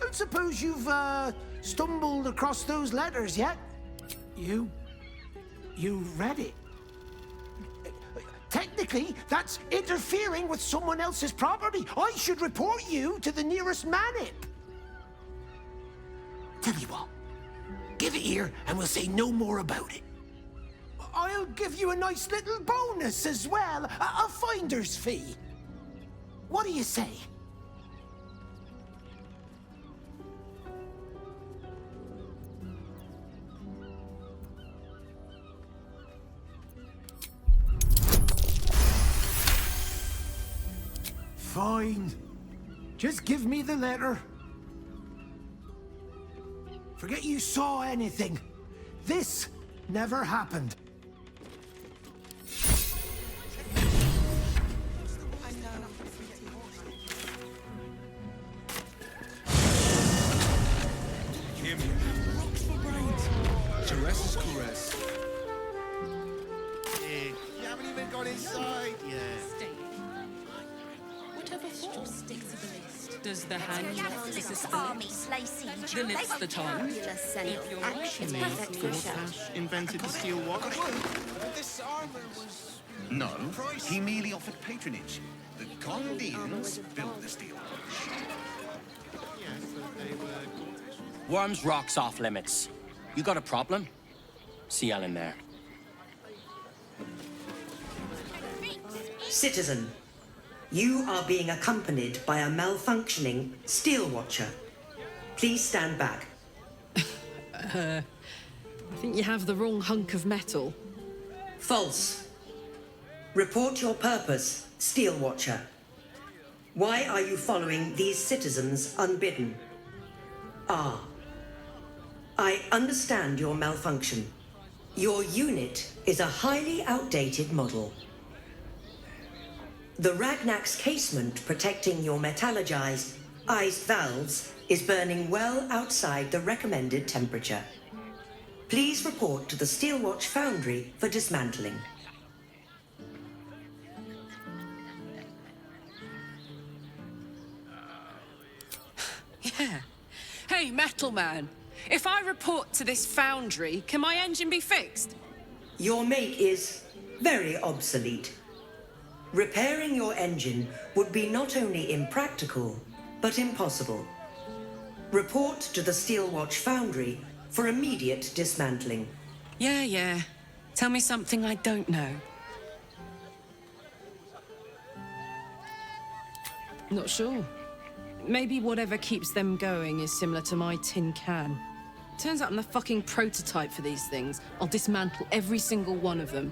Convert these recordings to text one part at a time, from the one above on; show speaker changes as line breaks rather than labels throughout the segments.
don't suppose you've, stumbled across those letters yet? You read it? Technically, that's interfering with someone else's property. I should report you to the nearest manip. Tell you what, give it here and we'll say no more about it. I'll give you a nice little bonus as well, a finder's fee. What do you say? Fine. Just give me the letter. Forget you saw anything. This never happened.
Rocks for brains. Caress is caress.
You haven't even got inside yet.
Whatever for? Sticks of the list. Does the hand
The
lift's the tongue?
Actually, Gortash invented the steel watch.
This armor was...
No, he merely offered patronage. The Condians built the steel watch.
Yes, but they were Gortash.
Worms rocks off limits. You got a problem? See Ellen there.
Citizen, you are being accompanied by a malfunctioning steel watcher. Please stand back.
I think you have the wrong hunk of metal.
False. Report your purpose, steel watcher. Why are you following these citizens unbidden? Ah. I understand your malfunction. Your unit is a highly outdated model. The Ragnak's casement protecting your metallurgized iced valves is burning well outside the recommended temperature. Please report to the Steelwatch Foundry for dismantling.
Yeah. Hey, Metal Man. If I report to this foundry, can my engine be fixed?
Your make is very obsolete. Repairing your engine would be not only impractical, but impossible. Report to the Steelwatch Foundry for immediate dismantling.
Yeah. Tell me something I don't know. Not sure. Maybe whatever keeps them going is similar to my tin can. Turns out I'm the fucking prototype for these things. I'll dismantle every single one of them.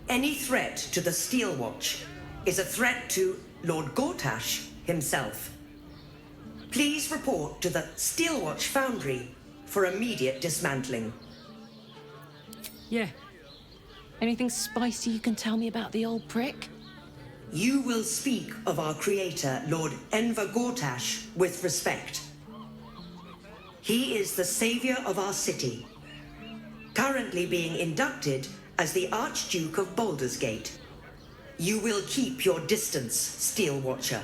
Any threat to the Steelwatch is a threat to Lord Gortash himself. Please report to the Steelwatch Foundry for immediate dismantling.
Yeah. Anything spicy you can tell me about the old prick?
You will speak of our creator, Lord Enver Gortash, with respect. He is the savior of our city, currently being inducted as the Archduke of Baldursgate. You will keep your distance, Steel Watcher.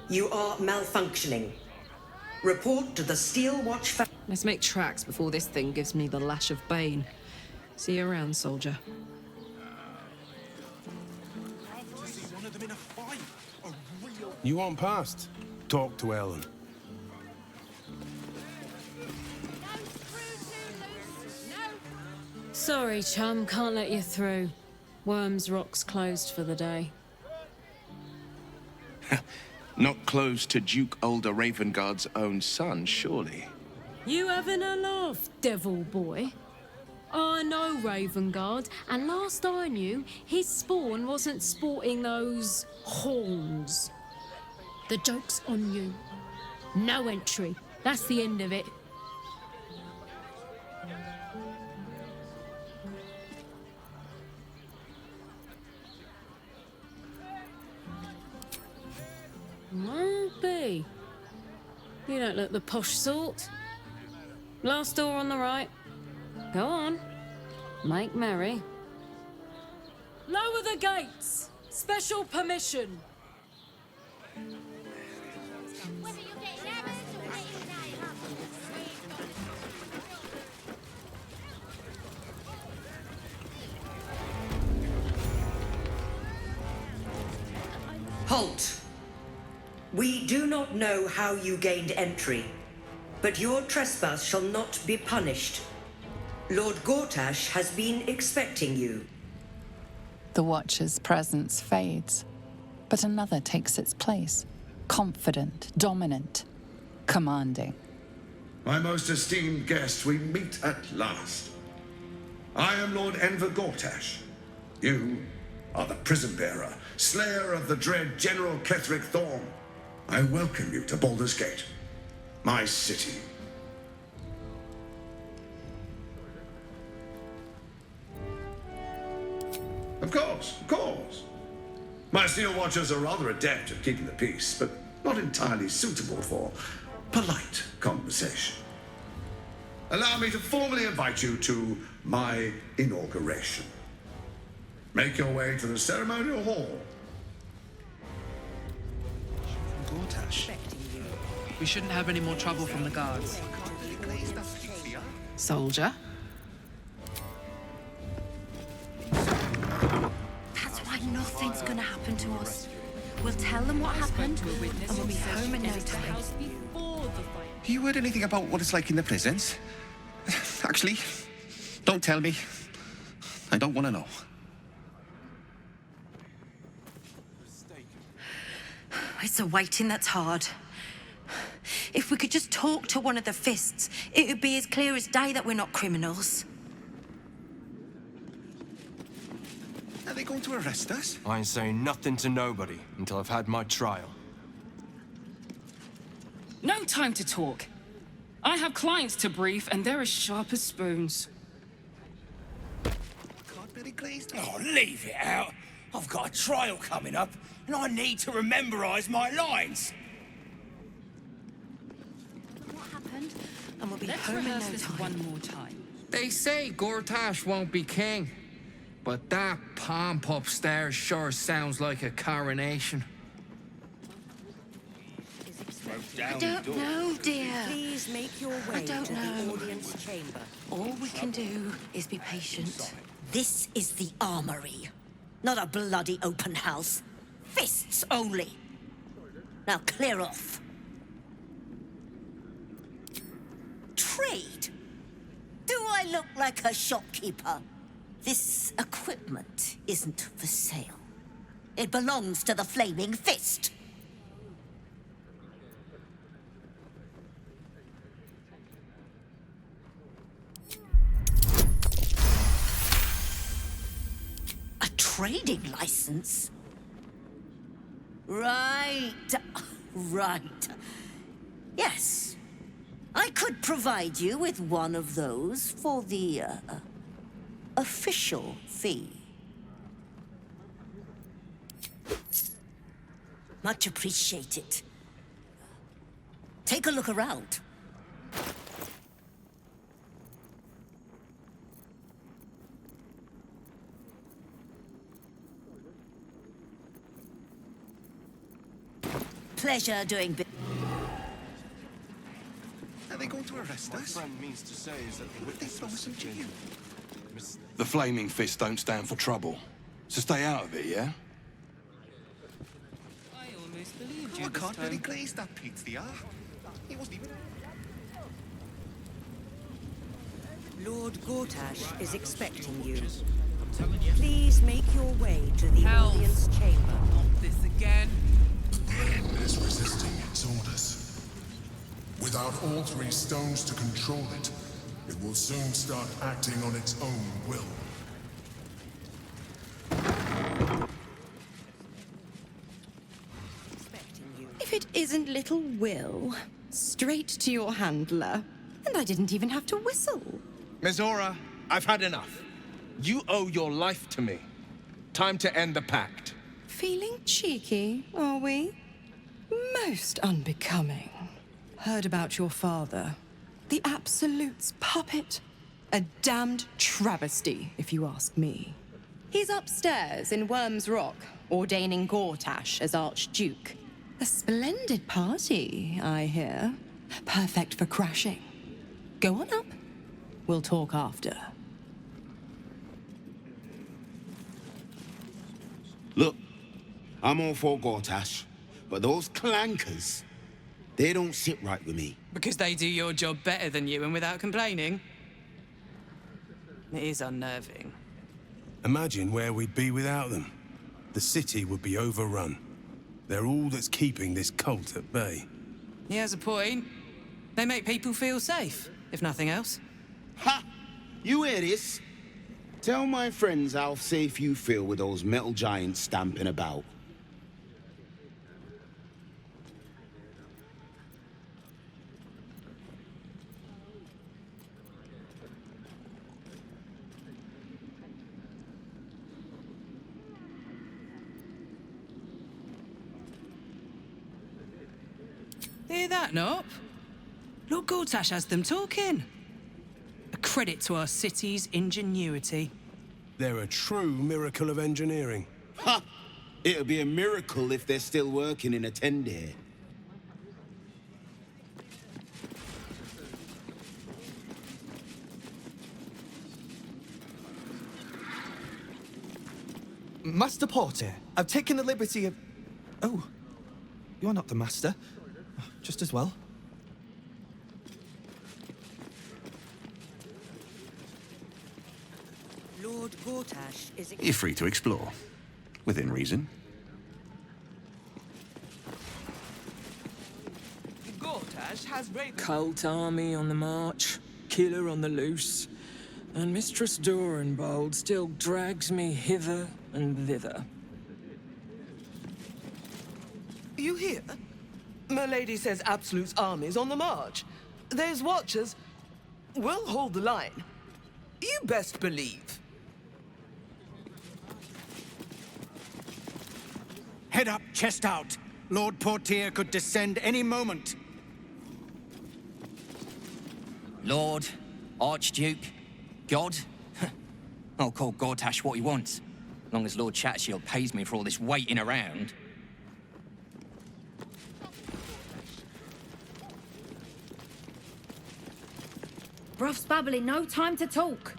You are malfunctioning. Report to the Steel Watch.
Let's make tracks before this thing gives me the lash of Bane. See you around, soldier.
One of them in a fight. A real...
You want past? Talk to Ellen.
Sorry, chum, can't let you through. Worms Rock's closed for the day.
Not close to Duke Older Ravengard's own son, surely.
You having a laugh, devil boy? I know Ravengard, and last I knew, his spawn wasn't sporting those horns. The joke's on you. No entry. That's the end of it. Might be. You don't look the posh sort. Last door on the right. Go on. Make merry. Lower the gates. Special permission.
Halt! We do not know how you gained entry, but your trespass shall not be punished. Lord Gortash has been expecting you.
The Watcher's presence fades, but another takes its place. Confident, dominant, commanding.
My most esteemed guest, we meet at last. I am Lord Enver Gortash. You are the prison bearer, slayer of the dread General Ketheric Thorn. I welcome you to Baldur's Gate, my city. Of course. My Steel Watchers are rather adept at keeping the peace, but not entirely suitable for polite conversation. Allow me to formally invite you to my inauguration. Make your way to the ceremonial hall.
Gortash. We shouldn't have any more trouble from the guards.
Soldier.
That's why nothing's gonna happen to us. We'll tell them what happened, and we'll be home in no time.
Have you heard anything about what it's like in the prisons? Actually, don't tell me. I don't want to know.
It's the waiting that's hard. If we could just talk to one of the fists, it would be as clear as day that we're not criminals.
Are they going to arrest us?
I ain't saying nothing to nobody until I've had my trial.
No time to talk. I have clients to brief, and they're as sharp as spoons.
Oh, leave it out. I've got a trial coming up, and I need to rememberize my lines.
What happened? And we'll be
Let's
home in no
rehearse this
time.
one more time.
They say Gortash won't be king, but that pomp upstairs sure sounds like a coronation.
I don't know, dear.
Please make your way
I don't
to
know.
the audience chamber.
All we can do is be patient. This is the armory, not a bloody open house. Fists only. Now clear off. Trade? Do I look like a shopkeeper? This equipment isn't for sale. It belongs to the Flaming Fist. A trading license? Right. Yes. I could provide you with one of those for the, official fee. Much appreciated. Take a look around. Pleasure doing business.
Are they going to arrest
My
us?
friend means to say is that the
They
witness
throw
must
some
have
to
been
you.
The Flaming Fist don't stand for trouble. So stay out of it, yeah?
I almost believed
Oh,
you
I
this
can't really
time.
glaze that pizza. He wasn't even...
Lord Gortash is expecting you. Please make your way to the
Help.
audience chamber.
Not this again.
It is resisting its orders. Without all three stones to control it, it will soon start acting on its own will.
If it isn't little Will, straight to your handler. And I didn't even have to whistle.
Mizora, I've had enough. You owe your life to me. Time to end the pact.
Feeling cheeky, are we? Most unbecoming. Heard about your father. The Absolute's puppet. A damned travesty, if you ask me. He's upstairs in Worm's Rock, ordaining Gortash as Archduke. A splendid party, I hear. Perfect for crashing. Go on up. We'll talk after.
Look,
I'm all for Gortash, but those clankers, they don't sit right with me.
Because they do your job better than you and without complaining. It is unnerving.
Imagine where we'd be without them. The city would be overrun. They're all that's keeping this cult at bay.
He has a point. They make people feel safe, if nothing else.
Ha! You hear this? Tell my friends how safe you feel with those metal giants stamping about.
Hear that, Nop? Lord Gortash has them talking. A credit to our city's ingenuity.
They're a true miracle of engineering.
Ha! It'll be a miracle if they're still working in a tent here.
Master Porter, I've taken the liberty of... Oh, you're not the master. Just as well.
Lord Gortash is...
You're free to explore, within reason.
Gortash has
Cult army on the march, killer on the loose, and Mistress Dorenbold still drags me hither and thither.
You hear? My lady says Absolute's army's on the march. There's watchers. We'll hold the line. You best believe.
Head up, chest out. Lord Portier could descend any moment.
Lord, Archduke, God. I'll call Gortash what he wants. As long as Lord Chatshield pays me for all this waiting around.
Bruff's babbling, no time to talk.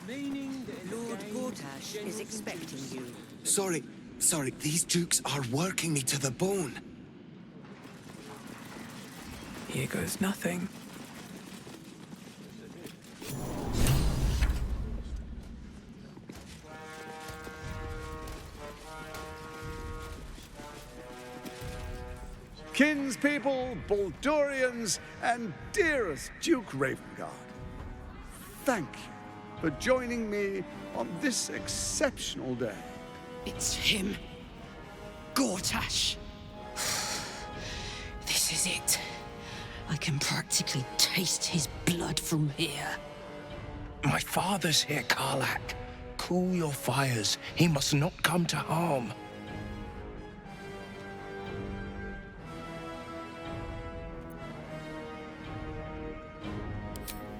Lord Gortash is expecting you.
Sorry, these dukes are working me to the bone.
Here goes nothing.
Kinspeople, Baldurians, and dearest Duke Ravengard, thank you for joining me on this exceptional day.
It's him. Gortash. This is it. I can practically taste his blood from here.
My father's here, Karlak. Cool your fires. He must not come to harm.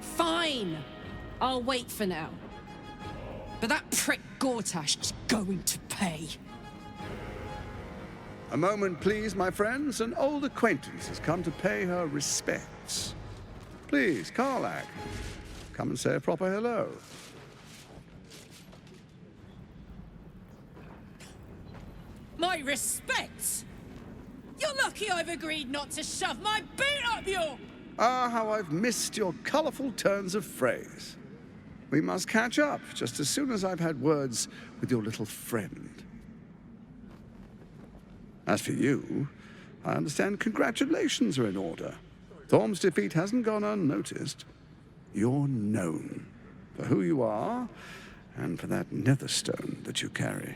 Fine. I'll wait for now. But that prick Gortash is going to pay.
A moment, please, my friends. An old acquaintance has come to pay her respects. Please, Karlak, come and say a proper hello.
My respects? You're lucky I've agreed not to shove my boot up your...
Ah, how I've missed your colourful turns of phrase. We must catch up just as soon as I've had words with your little friend. As for you, I understand congratulations are in order. Thorm's defeat hasn't gone unnoticed. You're known for who you are and for that netherstone that you carry.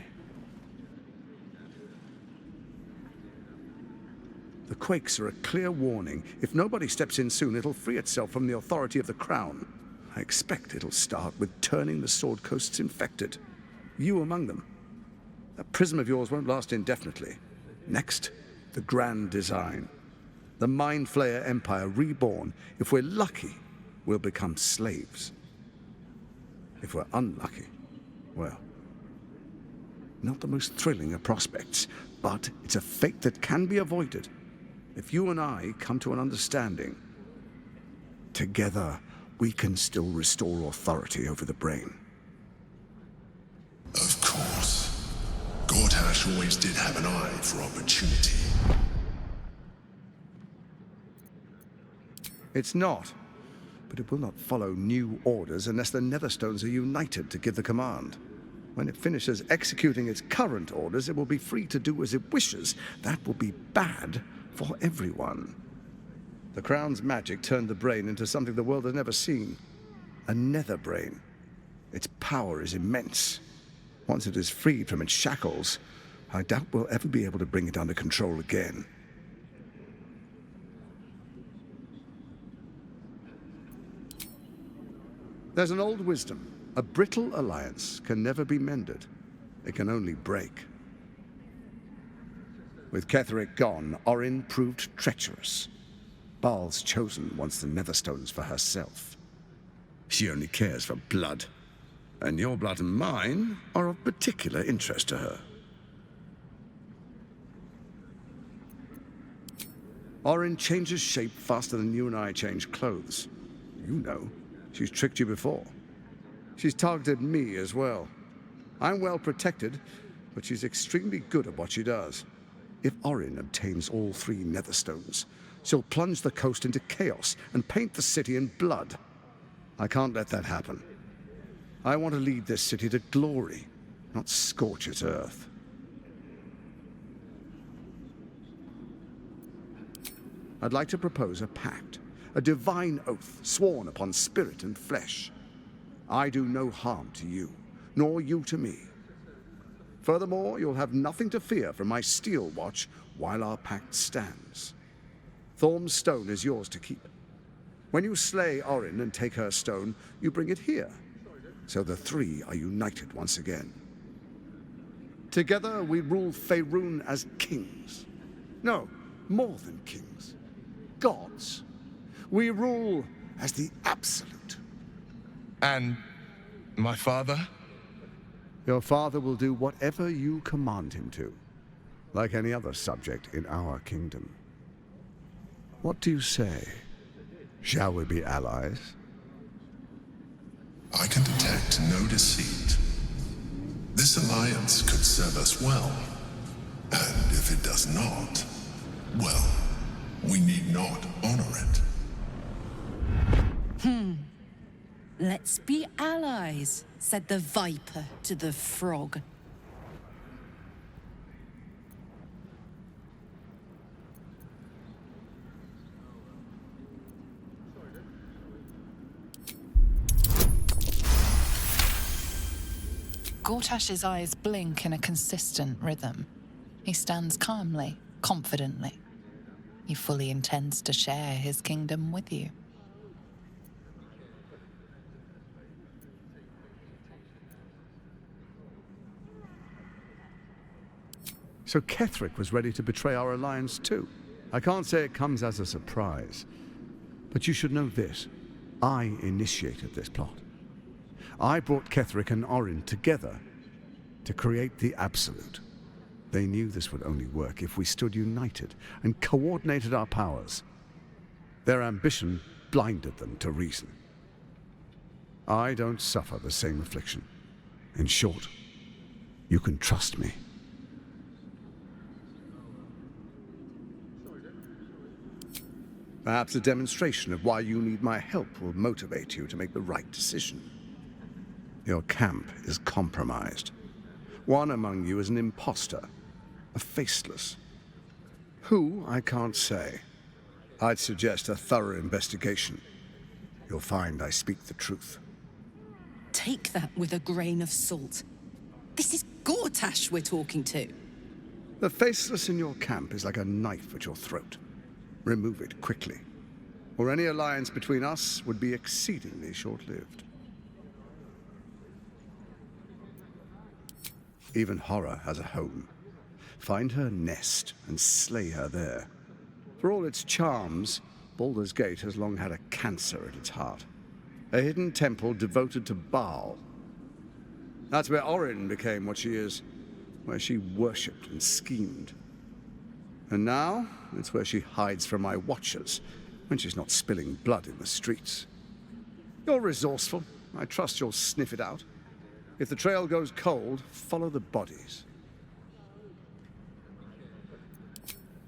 The quakes are a clear warning. If nobody steps in soon, it'll free itself from the authority of the crown. I expect it'll start with turning the Sword Coasts infected. You among them. That prism of yours won't last indefinitely. Next, the grand design. The Mind Flayer Empire reborn. If we're lucky, we'll become slaves. If we're unlucky, well, not the most thrilling of prospects, but it's a fate that can be avoided. If you and I come to an understanding, together we can still restore authority over the brain.
Of always did have an eye for opportunity.
It's not. But it will not follow new orders unless the Netherstones are united to give the command. When it finishes executing its current orders, it will be free to do as it wishes. That will be bad for everyone. The Crown's magic turned the brain into something the world has never seen. A nether brain. Its power is immense. Once it is freed from its shackles, I doubt we'll ever be able to bring it under control again. There's an old wisdom. A brittle alliance can never be mended. It can only break. With Ketheric gone, Orin proved treacherous. Baal's chosen wants the Netherstones for herself. She only cares for blood. And your blood and mine are of particular interest to her. Orin changes shape faster than you and I change clothes. You know. She's tricked you before. She's targeted me as well. I'm well protected, but she's extremely good at what she does. If Orin obtains all 3 Netherstones, she'll plunge the coast into chaos and paint the city in blood. I can't let that happen. I want to lead this city to glory, not scorch its earth. I'd like to propose a pact. A divine oath sworn upon spirit and flesh. I do no harm to you, nor you to me. Furthermore, you'll have nothing to fear from my steel watch while our pact stands. Thorm's stone is yours to keep. When you slay Orin and take her stone, you bring it here, so the 3 are united once again. Together we rule Faerun as kings. No, more than kings. Gods. We rule as the Absolute.
And my father?
Your father will do whatever you command him to, like any other subject in our kingdom. What do you say? Shall we be allies?
I can detect no deceit. This alliance could serve us well. And if it does not, well, we need not honor it.
Let's be allies, said the viper to the frog. Gortash's eyes blink in a consistent rhythm. He stands calmly, confidently. He fully intends to share his kingdom with you.
So Ketheric was ready to betray our alliance too. I can't say it comes as a surprise. But you should know this. I initiated this plot. I brought Ketheric and Orin together to create the Absolute. They knew this would only work if we stood united and coordinated our powers. Their ambition blinded them to reason. I don't suffer the same affliction. In short, you can trust me. Perhaps a demonstration of why you need my help will motivate you to make the right decision. Your camp is compromised. One among you is an imposter, a faceless. Who, I can't say. I'd suggest a thorough investigation. You'll find I speak the truth.
Take that with a grain of salt. This is Gortash we're talking to.
The faceless in your camp is like a knife at your throat. Remove it quickly, or any alliance between us would be exceedingly short-lived. Even horror has a home. Find her nest and slay her there. For all its charms, Baldur's Gate has long had a cancer at its heart. A hidden temple devoted to Baal. That's where Orin became what she is, where she worshipped and schemed. And now, it's where she hides from my watchers, when she's not spilling blood in the streets. You're resourceful. I trust you'll sniff it out. If the trail goes cold, follow the bodies.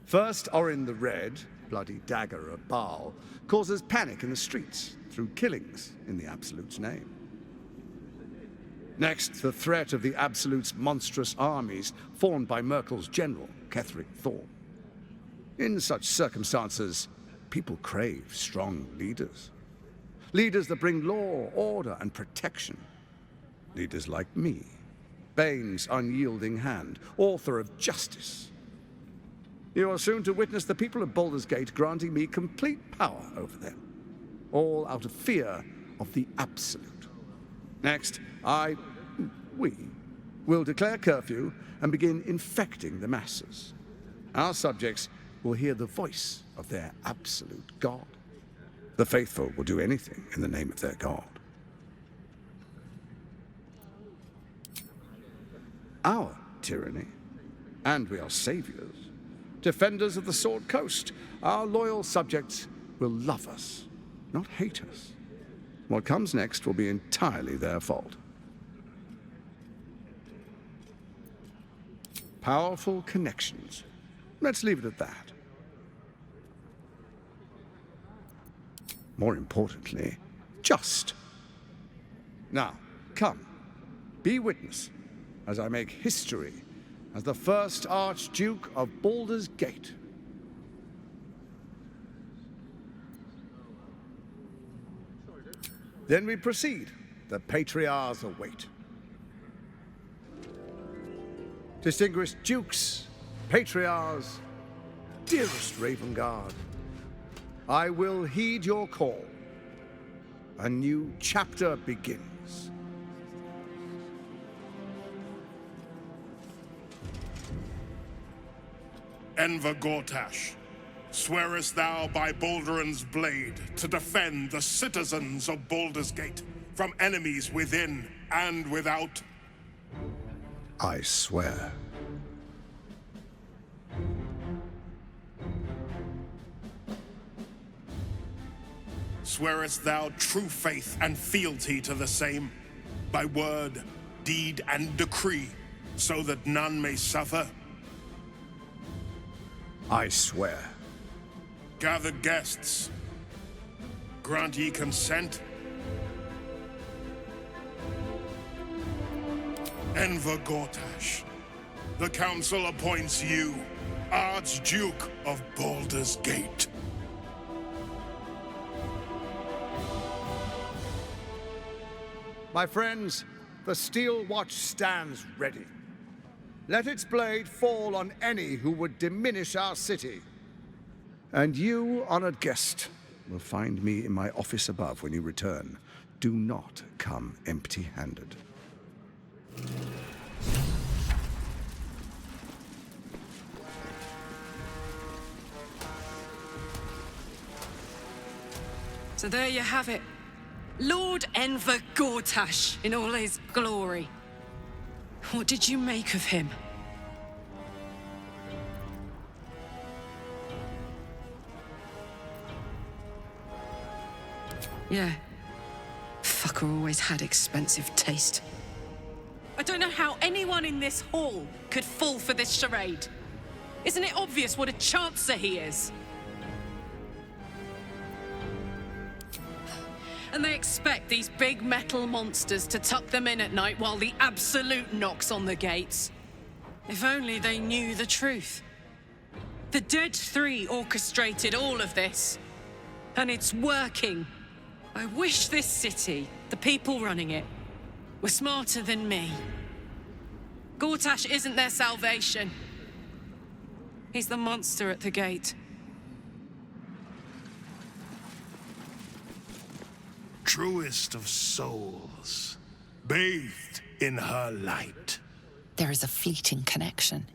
First Orin the Red, bloody dagger of Baal, causes panic in the streets through killings in the Absolute's name. Next, the threat of the Absolute's monstrous armies formed by Merkel's general, Ketheric Thorn. In such circumstances, people crave strong leaders. Leaders that bring law, order, and protection. Leaders like me, Bane's unyielding hand, author of justice. You are soon to witness the people of Baldur's Gate granting me complete power over them, all out of fear of the Absolute. Next, we will declare curfew and begin infecting the masses. Our subjects will hear the voice of their absolute God. The faithful will do anything in the name of their God. Our tyranny, and we are saviors, defenders of the Sword Coast. Our loyal subjects will love us, not hate us. What comes next will be entirely their fault. Powerful connections. Let's leave it at that. More importantly, just. Now, come, be witness as I make history as the first Archduke of Baldur's Gate. Then we proceed. The Patriarchs await. Distinguished Dukes, Patriarchs, dearest Ravengard, I will heed your call. A new chapter begins.
Enver Gortash, swearest thou by Balduran's blade to defend the citizens of Baldur's Gate from enemies within and without?
I swear.
Swearest thou true faith and fealty to the same, by word, deed, and decree, so that none may suffer?
I swear.
Gathered guests, grant ye consent? Enver Gortash, the Council appoints you Archduke of Baldur's Gate.
My friends, the Steel Watch stands ready. Let its blade fall on any who would diminish our city. And you, honored guest, will find me in my office above when you return. Do not come empty-handed.
So there you have it. Lord Enver Gortash in all his glory. What did you make of him? Yeah. Fucker always had expensive taste. I don't know how anyone in this hall could fall for this charade. Isn't it obvious what a chancer he is? And they expect these big metal monsters to tuck them in at night while the Absolute knocks on the gates. If only they knew the truth. The Dead Three orchestrated all of this. And it's working. I wish this city, the people running it, were smarter than me. Gortash isn't their salvation. He's the monster at the gate.
Truest of souls, bathed in her light.
There is a fleeting connection.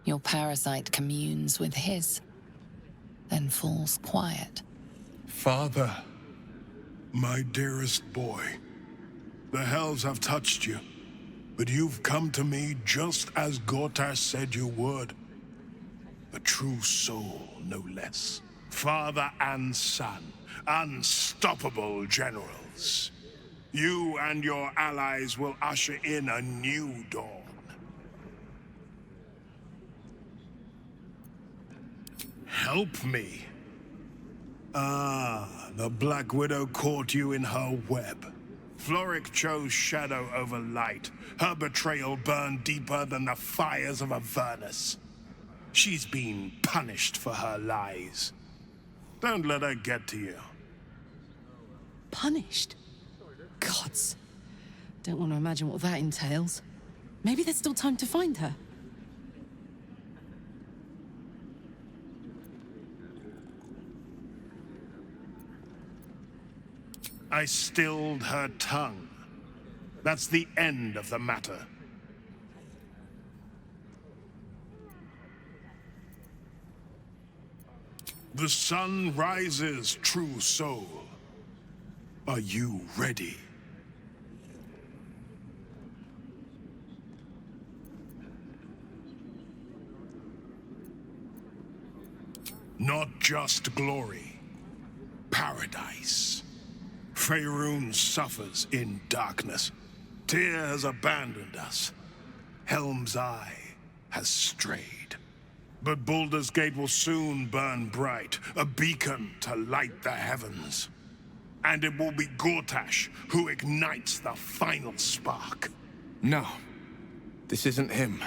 Your parasite communes with his, then falls quiet.
Father, my dearest boy, the hells have touched you, but you've come to me just as Gortash said you would. A true soul, no less. Father and son, unstoppable generals. You and your allies will usher in a new dawn. Help me? Ah, the Black Widow caught you in her web. Floric chose shadow over light. Her betrayal burned deeper than the fires of Avernus. She's been punished for her lies. Don't let her get to you.
Punished? Gods. Don't want to imagine what that entails. Maybe there's still time to find her.
I stilled her tongue. That's the end of the matter. The sun rises, true soul. Are you ready? Not just glory, paradise. Faerun suffers in darkness. Tyr has abandoned us. Helm's Eye has strayed. But Baldur's Gate will soon burn bright, a beacon to light the heavens. And it will be Gortash who ignites the final spark.
No. This isn't him.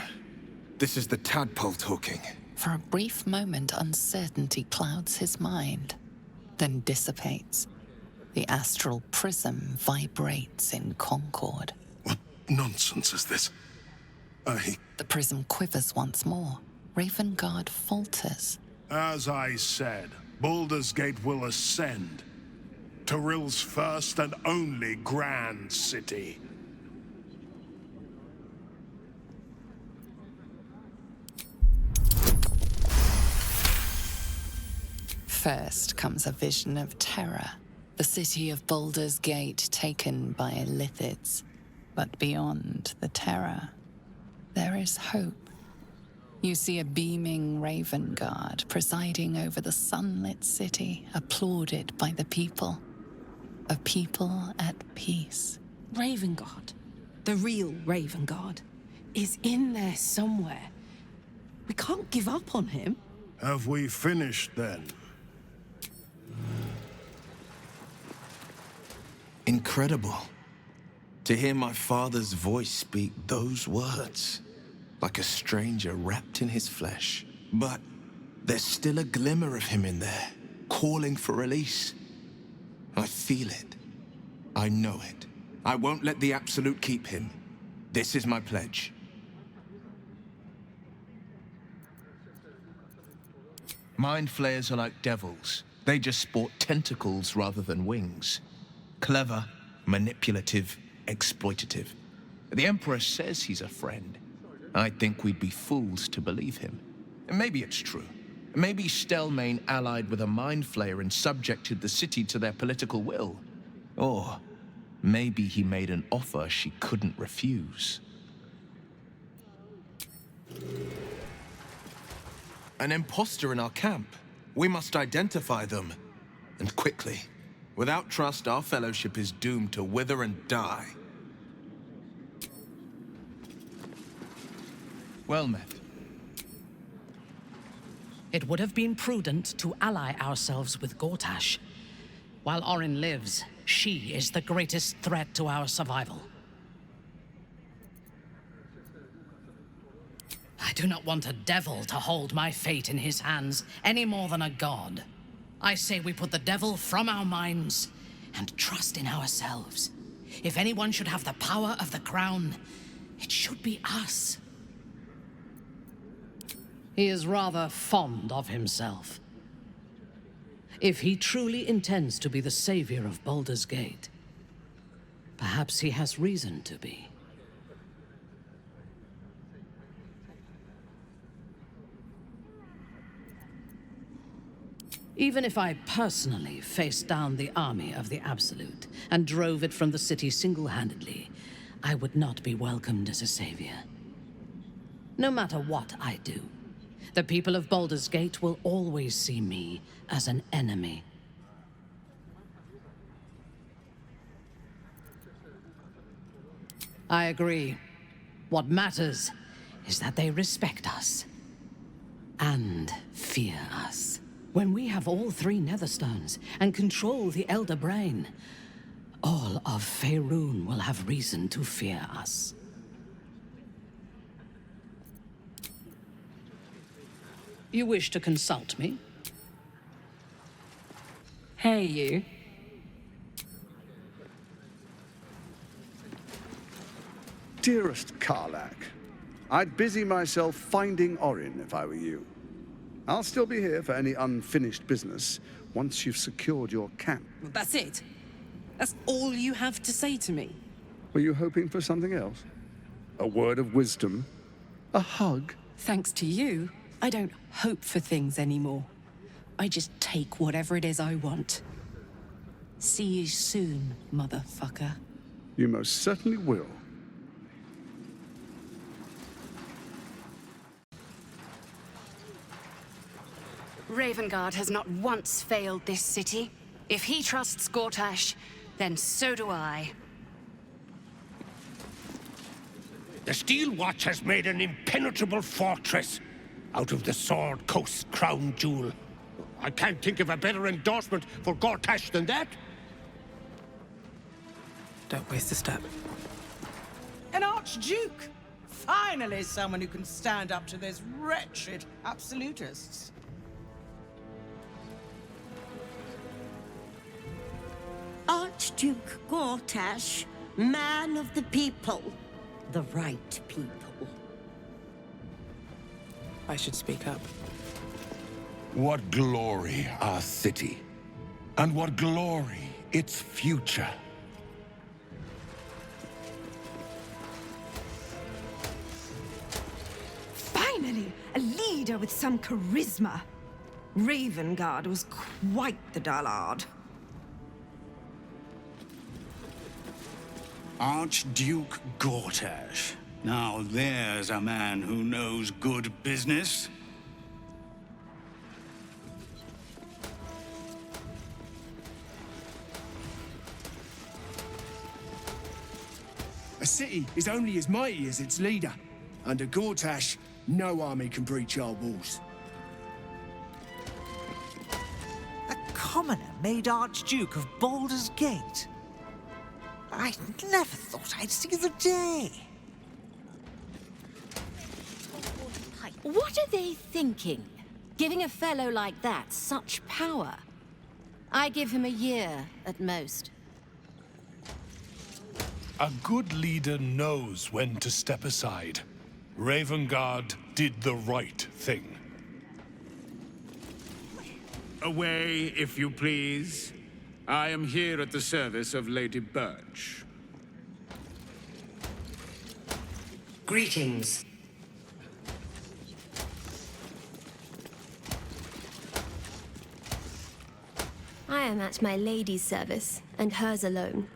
This is the tadpole talking.
For a brief moment, uncertainty clouds his mind, then dissipates. The astral prism vibrates in concord.
What nonsense is this?
The prism quivers once more. Ravengard falters.
As I said, Baldur's Gate will ascend. Torill's first and only grand city.
First comes a vision of terror. The city of Baldur's Gate taken by Lithids. But beyond the terror, there is hope. You see a beaming Ravengard presiding over the sunlit city, applauded by the people. A people at peace.
Ravengard, the real Ravengard, is in there somewhere. We can't give up on him.
Have we finished then?
Incredible. To hear my father's voice speak those words. Like a stranger wrapped in his flesh. But there's still a glimmer of him in there, calling for release. I feel it. I know it. I won't let the Absolute keep him. This is my pledge. Mind flayers are like devils. They just sport tentacles rather than wings. Clever, manipulative, exploitative. The Emperor says he's a friend. I think we'd be fools to believe him. And maybe it's true. Maybe Stelmane allied with a mind flayer and subjected the city to their political will. Or maybe he made an offer she couldn't refuse. An imposter in our camp. We must identify them. And quickly. Without trust, our fellowship is doomed to wither and die. Well met.
It would have been prudent to ally ourselves with Gortash. While Orin lives, she is the greatest threat to our survival. I do not want a devil to hold my fate in his hands any more than a god. I say we put the devil from our minds and trust in ourselves. If anyone should have the power of the crown, it should be us.
He is rather fond of himself. If he truly intends to be the savior of Baldur's Gate, perhaps he has reason to be. Even if I personally faced down the army of the Absolute and drove it from the city single-handedly, I would not be welcomed as a savior. No matter what I do, the people of Baldur's Gate will always see me as an enemy. I agree. What matters is that they respect us and fear us.
When we have all 3 Netherstones and control the Elder Brain, all of Faerun will have reason to fear us. You wish to consult me?
Hey, you.
Dearest Karlak, I'd busy myself finding Orin if I were you. I'll still be here for any unfinished business once you've secured your camp.
That's it? That's all you have to say to me?
Were you hoping for something else? A word of wisdom? A hug?
Thanks to you, I don't hope for things anymore. I just take whatever it is I want. See you soon, motherfucker.
You most certainly will.
Ravengard has not once failed this city. If he trusts Gortash, then so do I.
The Steel Watch has made an impenetrable fortress out of the Sword Coast crown jewel. I can't think of a better endorsement for Gortash than that.
Don't waste a step.
An Archduke! Finally someone who can stand up to those wretched absolutists.
Archduke Gortash, man of the people. The right people.
I should speak up.
What glory our city, and what glory its future.
Finally, a leader with some charisma. Ravengard was quite the dullard.
Archduke Gortash. Now there's a man who knows good business.
A city is only as mighty as its leader. Under Gortash, no army can breach our walls.
A commoner made Archduke of Baldur's Gate. I never thought I'd see the day.
What are they thinking? Giving a fellow like that such power? I give him a year at most.
A good leader knows when to step aside. Ravengard did the right thing.
Away, if you please. I am here at the service of Lady Birch.
Greetings.
I am at my lady's service, and hers alone.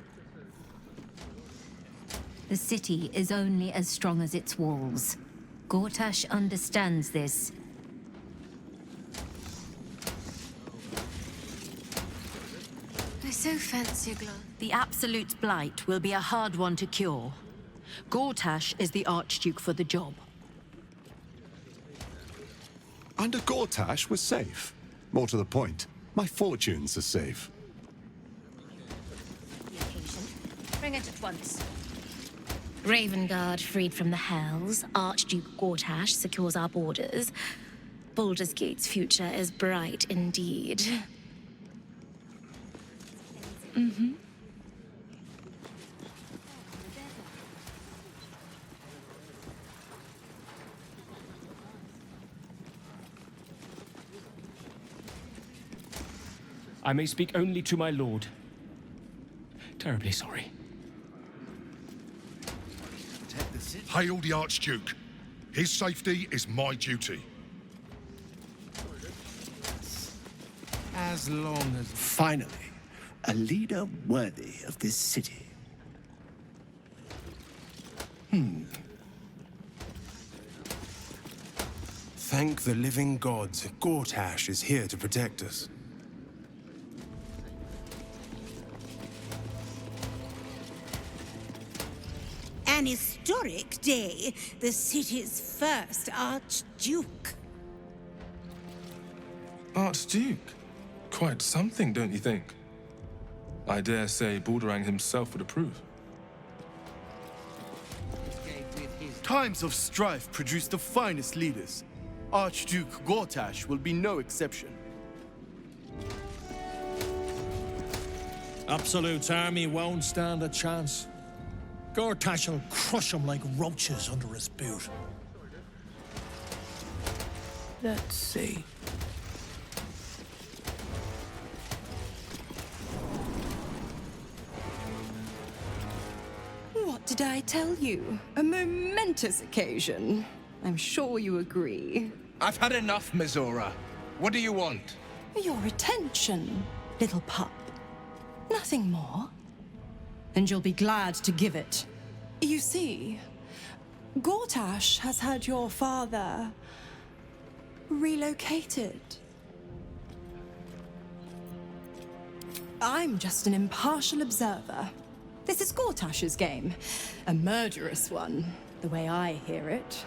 The city is only as strong as its walls. Gortash understands this.
I so fancy a glove. The Absolute's blight will be a hard one to cure. Gortash is the Archduke for the job.
Under Gortash, we're safe. More to the point, my fortunes are safe.
Bring it at once.
Ravengard freed from the Hells. Archduke Gortash secures our borders. Baldur's Gate's future is bright indeed. Mm-hmm.
I may speak only to my lord. Terribly sorry.
Hail the Archduke. His safety is my duty.
As long as... Finally, a leader worthy of this city.
Thank the living gods, Gortash is here to protect us.
An historic day, the city's first Archduke.
Archduke? Quite something, don't you think? I dare say Baldur himself would approve.
Times of strife produce the finest leaders. Archduke Gortash will be no exception.
Absolute's army won't stand a chance. Gortash will crush them like roaches under his boot.
Let's see.
What did I tell you? A momentous occasion. I'm sure you agree.
I've had enough, Mizora. What do you want?
Your attention, little pup. Nothing more. And you'll be glad to give it. You see, Gortash has had your father relocated. I'm just an impartial observer. This is Gortash's game. A murderous one, the way I hear it.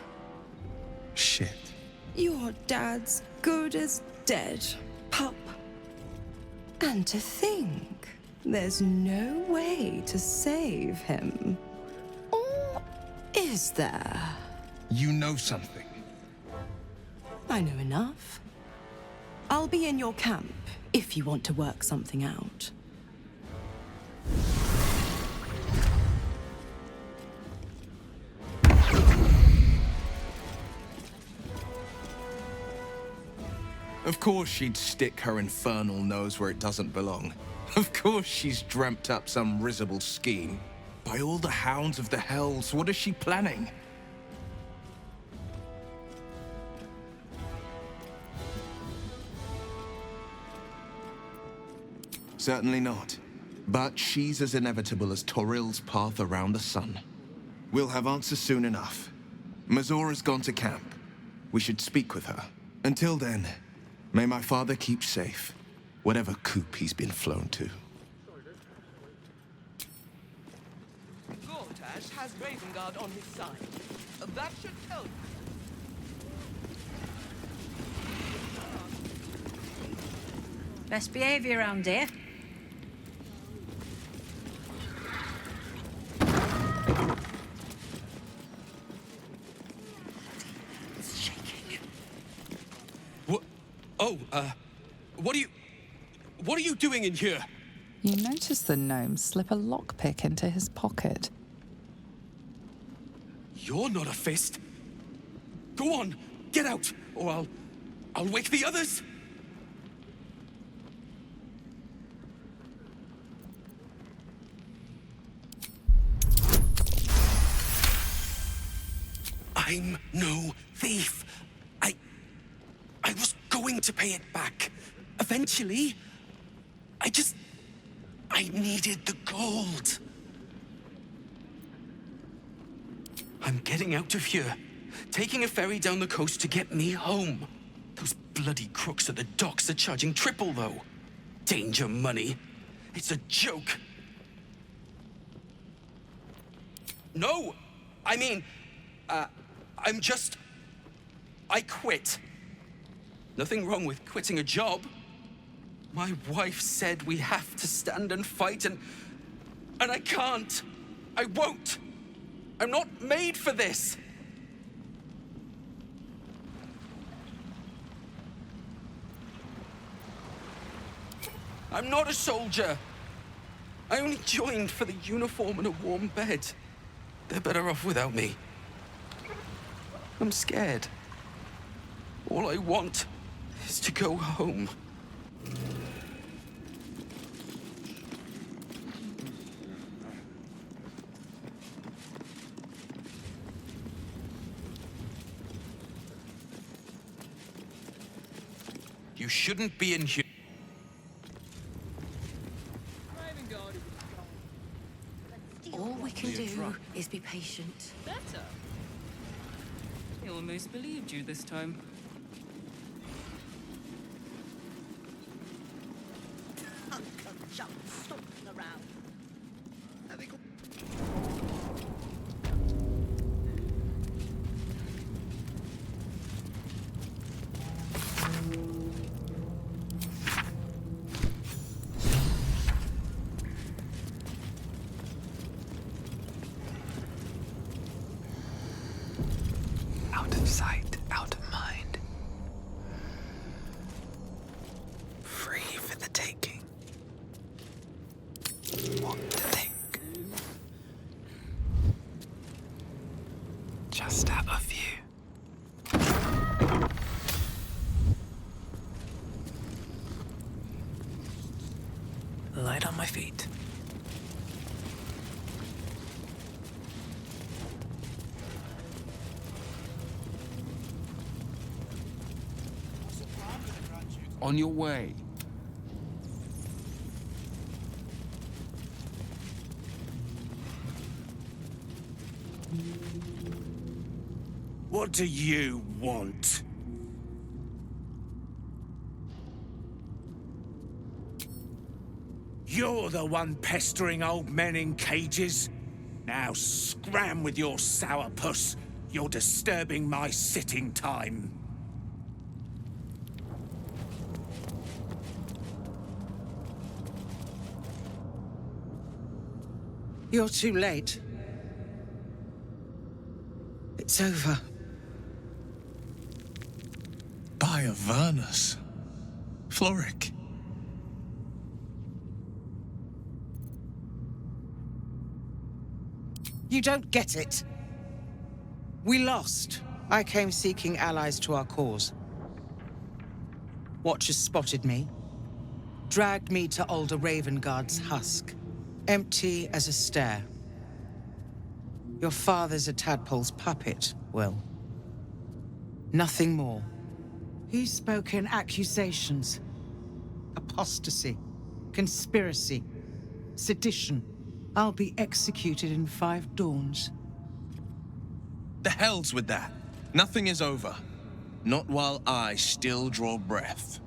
Shit.
Your dad's good as dead, pup. And to think, there's no way to save him. Or is there?
You know something.
I know enough. I'll be in your camp if you want to work something out.
Of course she'd stick her infernal nose where it doesn't belong. Of course she's dreamt up some risible scheme. By all the hounds of the hells, what is she planning? Certainly not. But she's as inevitable as Toril's path around the sun. We'll have answers soon enough. Mizora's gone to camp. We should speak with her. Until then, may my father keep safe, whatever coop he's been flown to.
Gortash has Ravengard on his side. That should tell you.
Best behavior around here.
It's shaking.
What? Oh, what are you doing in here? You notice the gnome slip a lockpick into his pocket. You're not a fist. Go on, get out, or I'll wake the others. I'm no thief. I was going to pay it back. Eventually. I needed the gold. I'm getting out of here. Taking a ferry down the coast to get me home. Those bloody crooks at the docks are charging triple, though. Danger money. It's a joke. No! I mean, I quit. Nothing wrong with quitting a job. My wife said we have to stand and fight, and I can't. I won't. I'm not made for this. I'm not a soldier. I only joined for the uniform and a warm bed. They're better off without me. I'm scared. All I want is to go home. You shouldn't be in here.
All we can do is be patient.
Better. He almost believed you this time.
Light on my feet.
On your way.
What do you want? You're the one pestering old men in cages? Now scram with your sourpuss. You're disturbing my sitting time.
You're too late. It's over.
By Avernus. Floric.
You don't get it. We lost. I came seeking allies to our cause. Watchers spotted me, dragged me to Alder Ravengard's husk, empty as a stare. Your father's a tadpole's puppet, Will. Nothing more. He spoke in accusations. Apostasy, conspiracy, sedition. I'll be executed in 5 dawns.
The hell's with that. Nothing is over. Not while I still draw breath.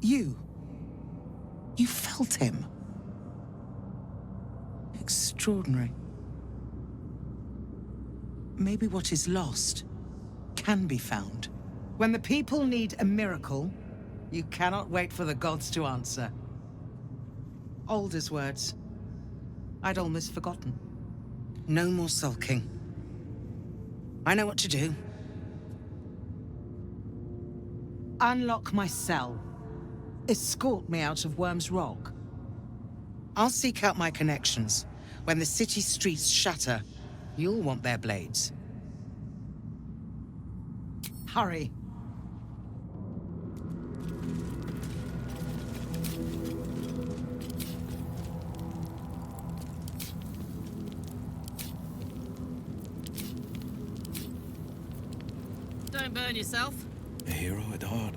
You felt him. Extraordinary. Maybe what is lost can be found. When the people need a miracle, you cannot wait for the gods to answer. Alder's words. I'd almost forgotten. No more sulking. I know what to do. Unlock my cell. Escort me out of Worm's Rock. I'll seek out my connections. When the city streets shatter, you'll want their blades. Hurry.
Don't burn yourself.
A hero at heart.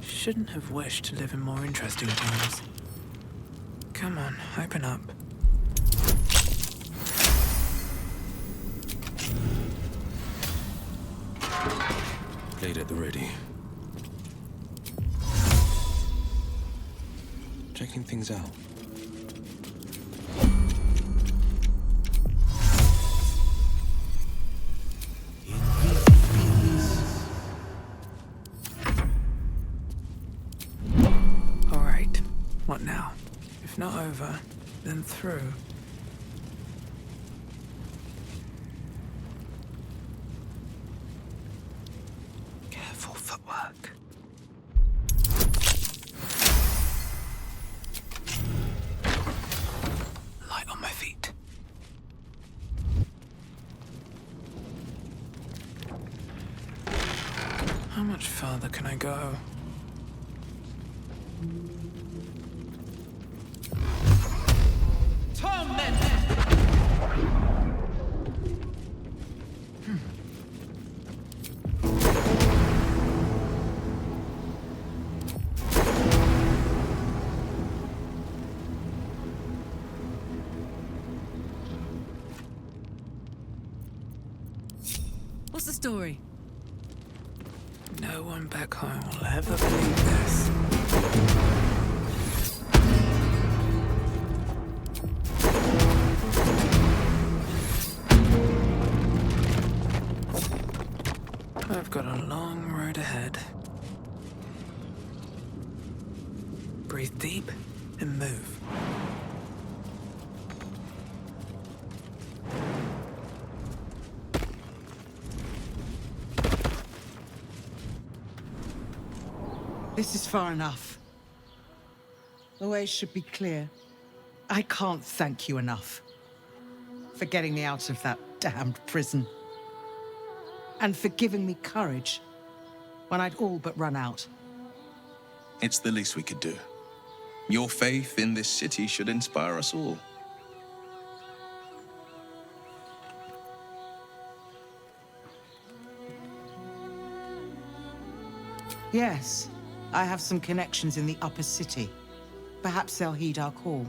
Shouldn't have wished to live in more interesting times. Come on, open up.
Blade at the ready. Checking things out.
What now? If not over, then through. Careful footwork. Light on my feet. How much farther can I go?
What's the story?
No one back home will ever believe this. I've got a long road ahead. Breathe deep and move.
This is far enough. The way should be clear. I can't thank you enough for getting me out of that damned prison. And for giving me courage when I'd all but run out.
It's the least we could do. Your faith in this city should inspire us all.
Yes, I have some connections in the upper city. Perhaps they'll heed our call.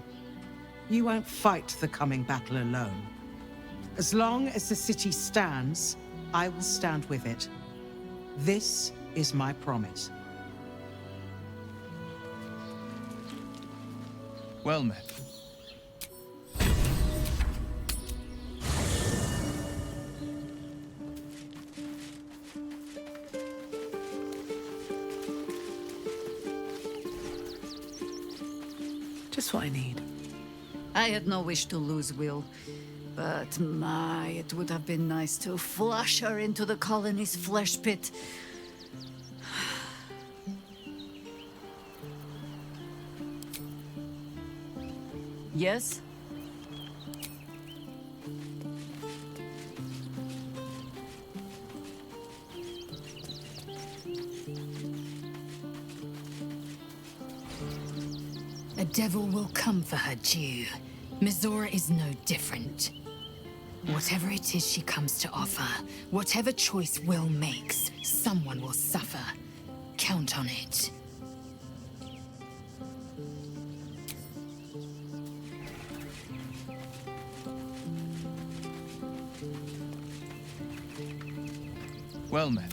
You won't fight the coming battle alone. As long as the city stands, I will stand with it. This is my promise.
Well met.
Just what I need.
I had no wish to lose Will, but my, it would have been nice to flush her into the colony's flesh pit. Yes?
A devil will come for her due. Mizora is no different. Whatever it is she comes to offer, whatever choice Will makes, someone will suffer. Count on it.
Well met.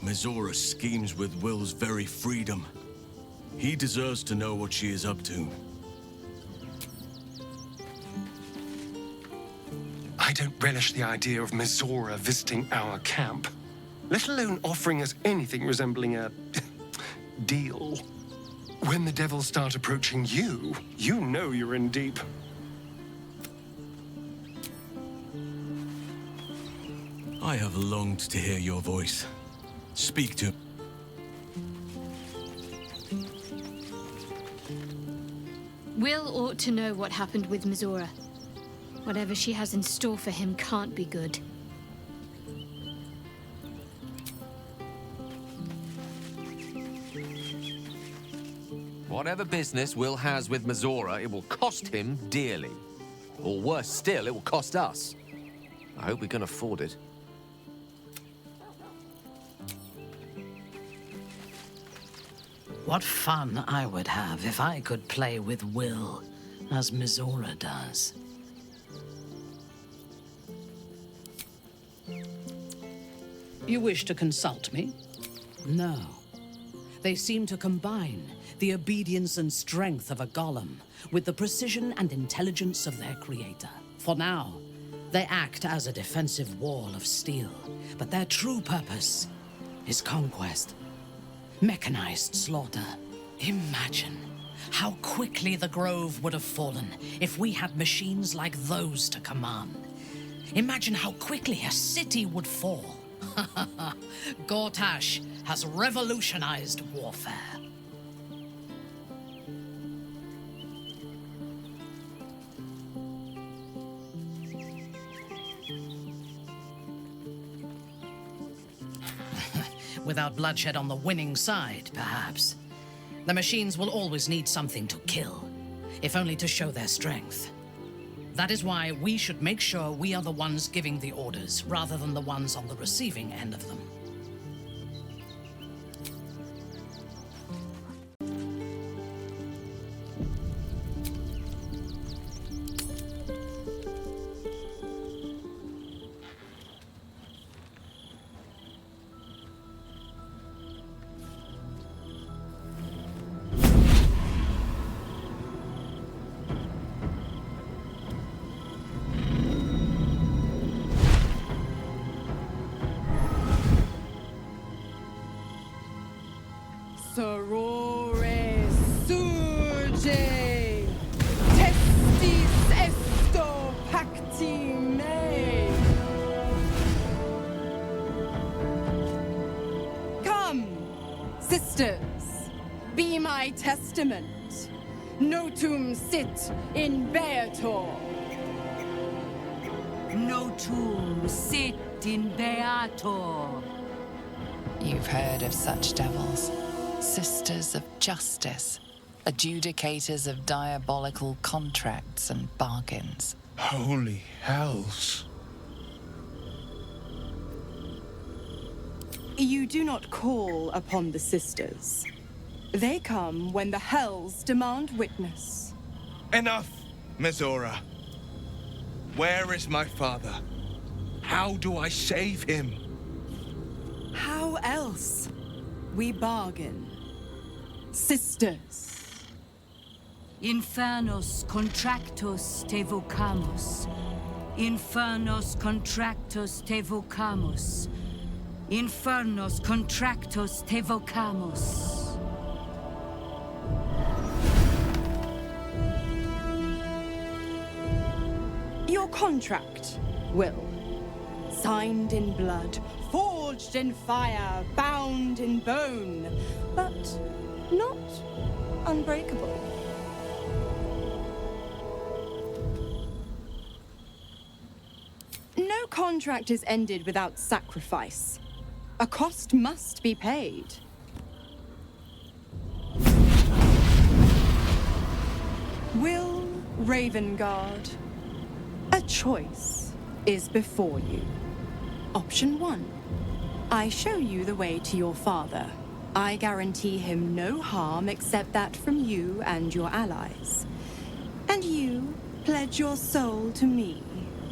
Mizora schemes with Will's very freedom. He deserves to know what she is up to.
I don't relish the idea of Mizora visiting our camp, let alone offering us anything resembling a deal. When the devils start approaching you, you know you're in deep.
I have longed to hear your voice. Speak to...
Will ought to know what happened with Mizora. Whatever she has in store for him can't be good.
Whatever business Will has with Mizora, it will cost him dearly. Or worse still, it will cost us. I hope we can afford it.
What fun I would have if I could play with Will, as Mizora does.
You wish to consult me?
No. They seem to combine the obedience and strength of a golem with the precision and intelligence of their creator. For now, they act as a defensive wall of steel, but their true purpose is conquest. Mechanized slaughter. Imagine how quickly the Grove would have fallen if we had machines like those to command. Imagine how quickly a city would fall. Gortash has revolutionized warfare. Without bloodshed on the winning side, perhaps. The machines will always need something to kill, if only to show their strength. That is why we should make sure we are the ones giving the orders, rather than the ones on the receiving end of them.
Sisters, be my testament. Notum sit in Beator.
Notum sit in Beator.
You've heard of such devils. Sisters of justice. Adjudicators of diabolical contracts and bargains.
Holy hells.
You do not call upon the sisters. They come when the hells demand witness.
Enough, Mizora. Where is my father? How do I save him?
How else? We bargain. Sisters.
Infernos contractus te vocamus. Infernos contractus te vocamus. Infernos contractus te vocamus.
Your contract, Will. Signed in blood, forged in fire, bound in bone, but not unbreakable. No contract is ended without sacrifice. A cost must be paid. Will Ravengard, a choice is before you. Option 1. I show you the way to your father. I guarantee him no harm except that from you and your allies. And you pledge your soul to me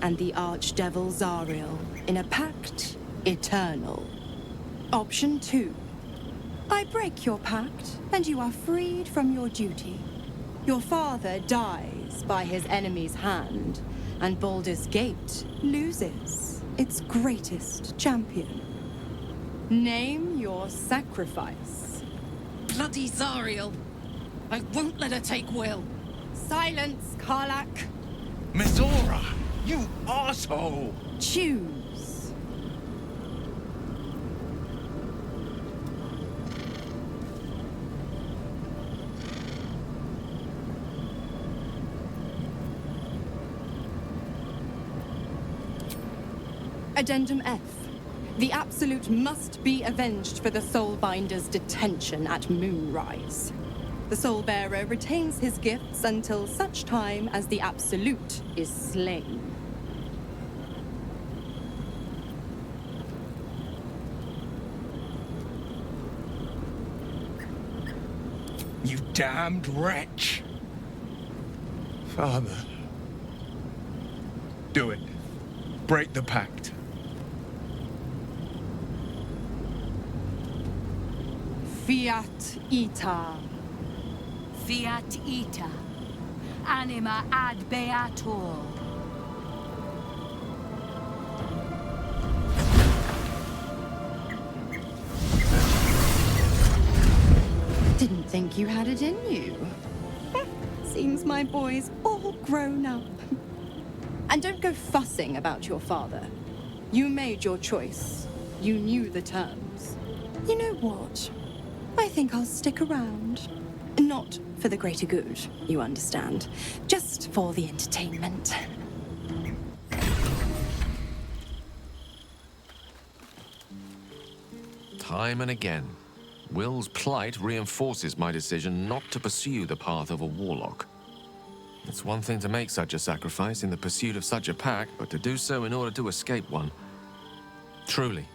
and the Archdevil Zariel in a pact eternal. Option 2. I break your pact and you are freed from your duty. Your father dies by his enemy's hand, and Baldur's Gate loses its greatest champion. Name your sacrifice.
Bloody Zariel! I won't let her take Will.
Silence, Karlak.
Mizora, you arsehole!
Choose. Addendum F. The Absolute must be avenged for the Soulbinder's detention at Moonrise. The Soulbearer retains his gifts until such time as the Absolute is slain.
You damned wretch. Father. Do it. Break the pact.
Fiat ita.
Fiat ita. Anima ad beator.
Didn't think you had it in you. Seems my boy's all grown up. And don't go fussing about your father. You made your choice. You knew the terms. You know what? I think I'll stick around. Not for the greater good, you understand. Just for the entertainment.
Time and again, Will's plight reinforces my decision not to pursue the path of a warlock. It's one thing to make such a sacrifice in the pursuit of such a pact, but to do so in order to escape one. Truly,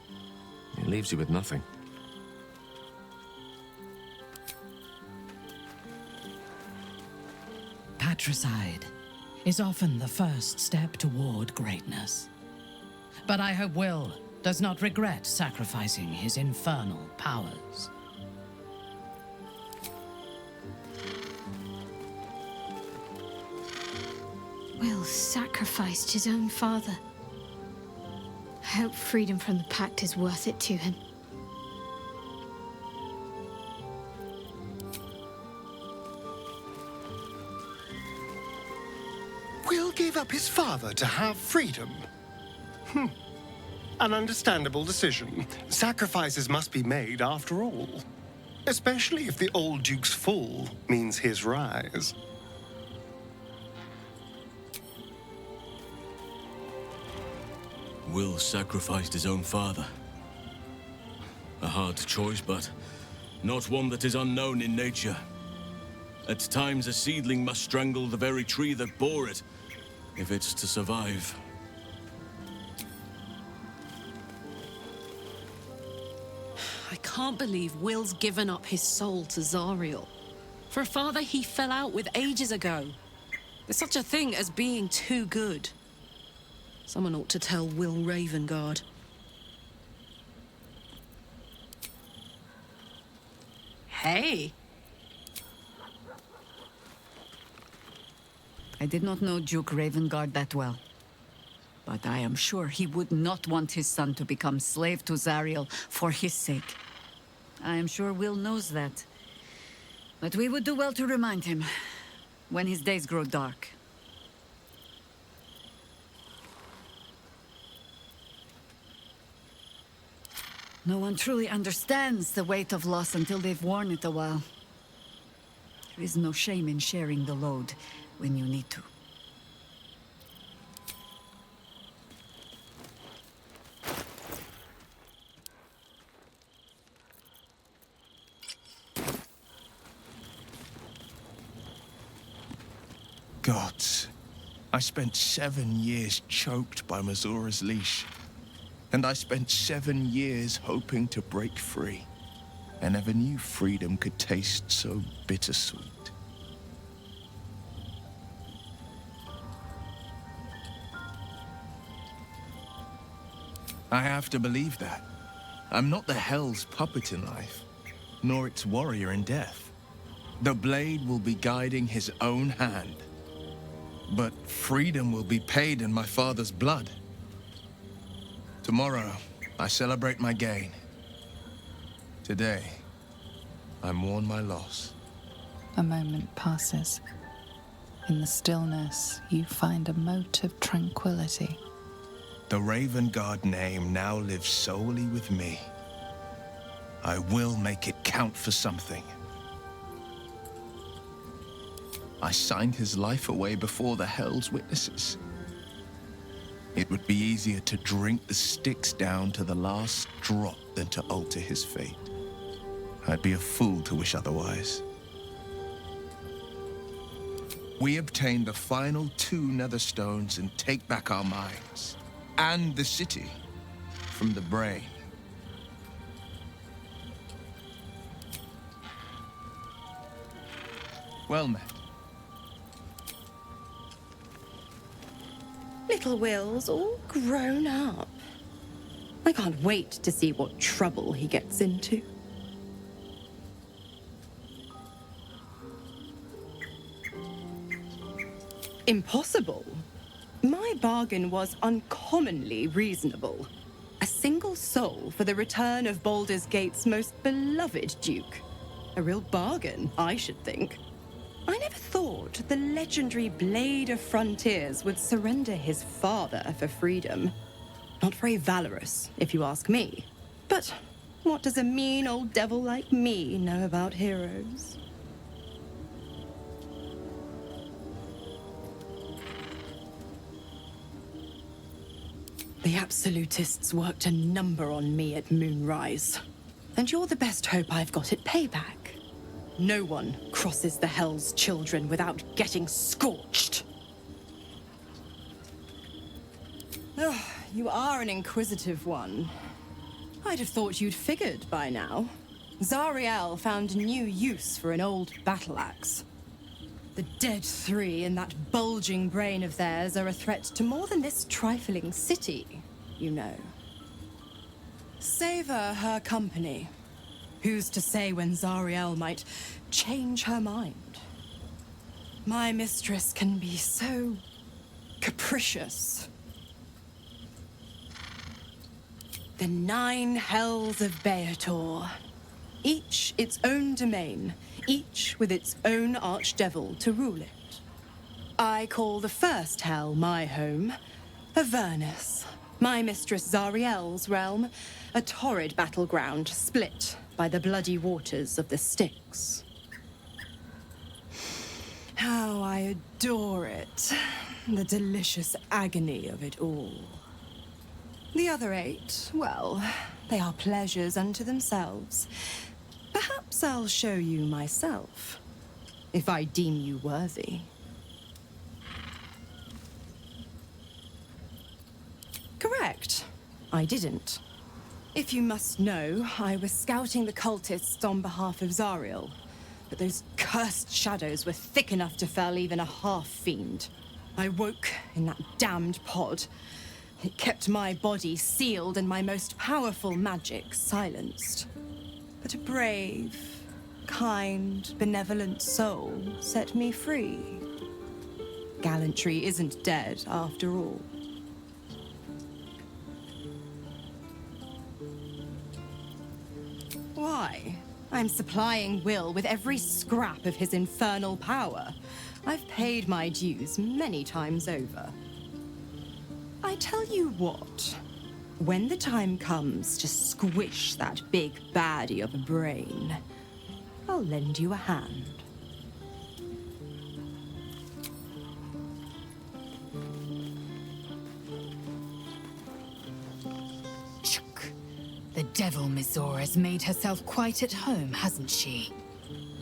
it leaves you with nothing.
Patricide is often the first step toward greatness. But I hope Will does not regret sacrificing his infernal powers.
Will sacrificed his own father. I hope freedom from the pact is worth it to him.
Will gave up his father to have freedom. An understandable decision. Sacrifices must be made after all. Especially if the old Duke's fall means his rise.
Will sacrificed his own father. A hard choice, but not one that is unknown in nature. At times, a seedling must strangle the very tree that bore it, if it's to survive.
I can't believe Will's given up his soul to Zariel. For a father he fell out with ages ago. There's such a thing as being too good. Someone ought to tell Will Ravengard.
Hey! I did not know Duke Ravengard that well. But I am sure he would not want his son to become slave to Zariel for his sake. I am sure Will knows that. But we would do well to remind him when his days grow dark. No one truly understands the weight of loss until they've worn it a while. There is no shame in sharing the load when you need to.
Gods, I spent 7 years choked by Mazora's leash. And I spent 7 years hoping to break free. I never knew freedom could taste so bittersweet. I have to believe that. I'm not the Hell's puppet in life, nor its warrior in death. The blade will be guiding his own hand. But freedom will be paid in my father's blood. Tomorrow, I celebrate my gain. Today, I mourn my loss.
A moment passes. In the stillness, you find a mote of tranquility.
The Ravengard name now lives solely with me. I will make it count for something. I signed his life away before the Hell's witnesses. It would be easier to drink the Styx down to the last drop than to alter his fate. I'd be a fool to wish otherwise. We obtain the final 2 Netherstones and take back our minds. And the city from the brain. Well met.
Little Will's all grown up. I can't wait to see what trouble he gets into. Impossible. My bargain was uncommonly reasonable. A single soul for the return of Baldur's Gate's most beloved Duke. A real bargain, I should think. I never thought the legendary Blade of Frontiers would surrender his father for freedom. Not very valorous, if you ask me. But what does a mean old devil like me know about heroes? The Absolutists worked a number on me at Moonrise. And you're the best hope I've got at payback. No one crosses the Hell's Children without getting scorched. Oh, you are an inquisitive one. I'd have thought you'd figured by now. Zariel found new use for an old battle axe. The dead 3 in that bulging brain of theirs are a threat to more than this trifling city, you know. Savor her company. Who's to say when Zariel might change her mind? My mistress can be so capricious. The 9 hells of Beator. Each its own domain, each with its own archdevil to rule it. I call the first hell my home, Avernus. My mistress Zariel's realm, a torrid battleground split by the bloody waters of the Styx. How I adore it. The delicious agony of it all. The other 8, well, they are pleasures unto themselves. Perhaps I'll show you myself, if I deem you worthy. Correct. I didn't. If you must know, I was scouting the cultists on behalf of Zariel. But those cursed shadows were thick enough to fell even a half-fiend. I woke in that damned pod. It kept my body sealed and my most powerful magic silenced. But a brave, kind, benevolent soul set me free. Gallantry isn't dead after all. Why? I'm supplying Will with every scrap of his infernal power. I've paid my dues many times over. I tell you what, when the time comes to squish that big baddie of a brain, I'll lend you a hand.
The devil Mizora has made herself quite at home, hasn't she?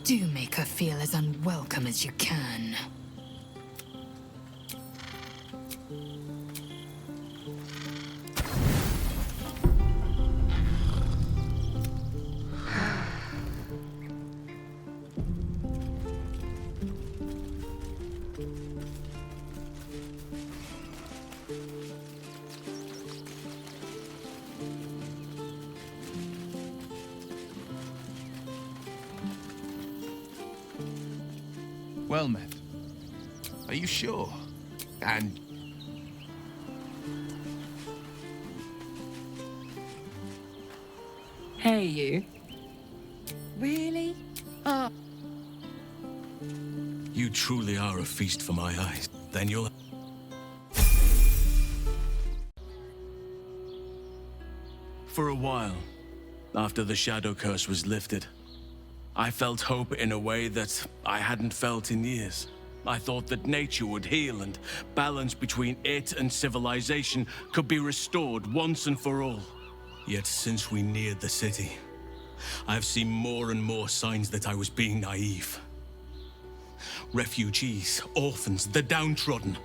Do make her feel as unwelcome as you can.
Well met. Are you sure? And...
Hey, you.
Really?
You truly are a feast for my eyes. Then you'll... For a while, after the Shadow Curse was lifted, I felt hope in a way that I hadn't felt in years. I thought that nature would heal and balance between it and civilization could be restored once and for all. Yet since we neared the city, I've seen more and more signs that I was being naive. Refugees, orphans, the downtrodden,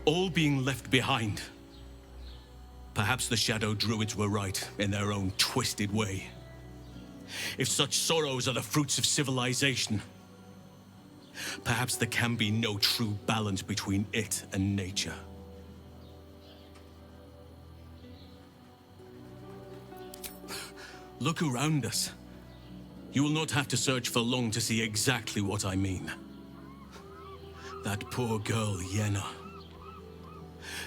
all being left behind. Perhaps the Shadow Druids were right in their own twisted way. If such sorrows are the fruits of civilization, perhaps there can be no true balance between it and nature. Look around us. You will not have to search for long to see exactly what I mean. That poor girl, Yenna.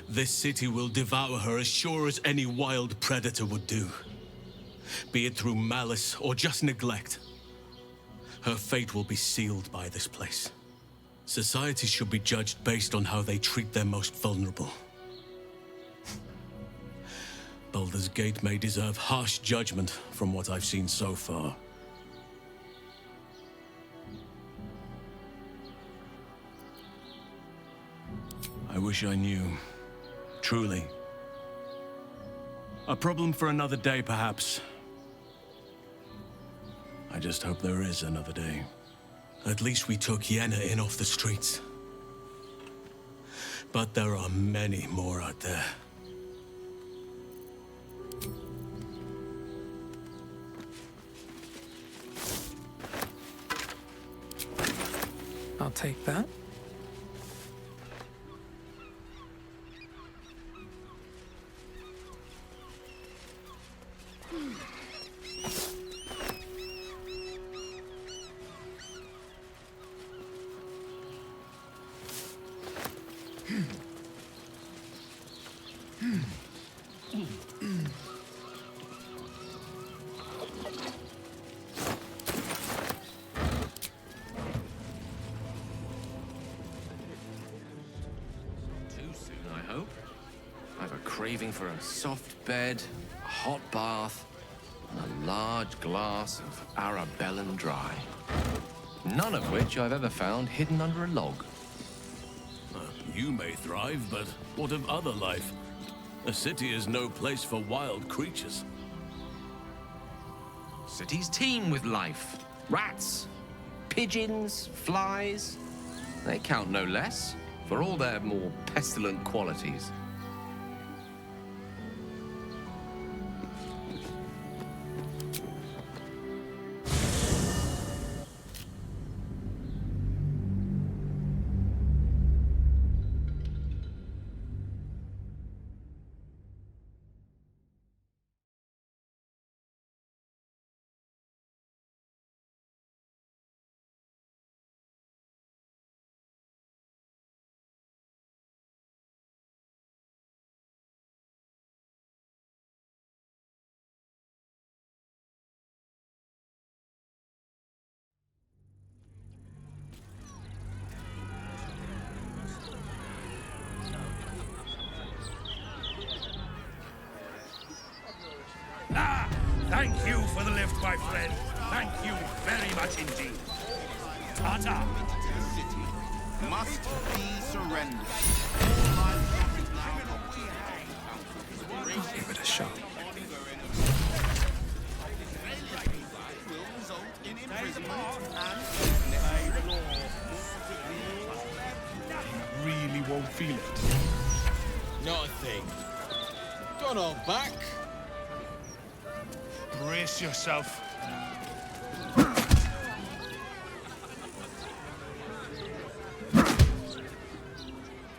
This city will devour her as sure as any wild predator would do. Be it through malice or just neglect. Her fate will be sealed by this place. Society should be judged based on how they treat their most vulnerable. Baldur's Gate may deserve harsh judgment from what I've seen so far. I wish I knew. Truly. A problem for another day, perhaps. I just hope there is another day. At least we took Yenna in off the streets. But there are many more out there.
I'll take that.
craving for a soft bed, a hot bath, and a large glass of Arabellan Dry. None of which I've ever found hidden under a log.
You may thrive, but what of other life? A city is no place for wild creatures.
Cities teem with life. Rats, pigeons, flies. They count no less, for all their more pestilent qualities.
Thank you for the lift, my friend. Thank you very much indeed. Ta-ta.
Must be surrendered.
Give it a shot.
Really won't feel it.
Not a thing. Don't hold back.
Brace yourself.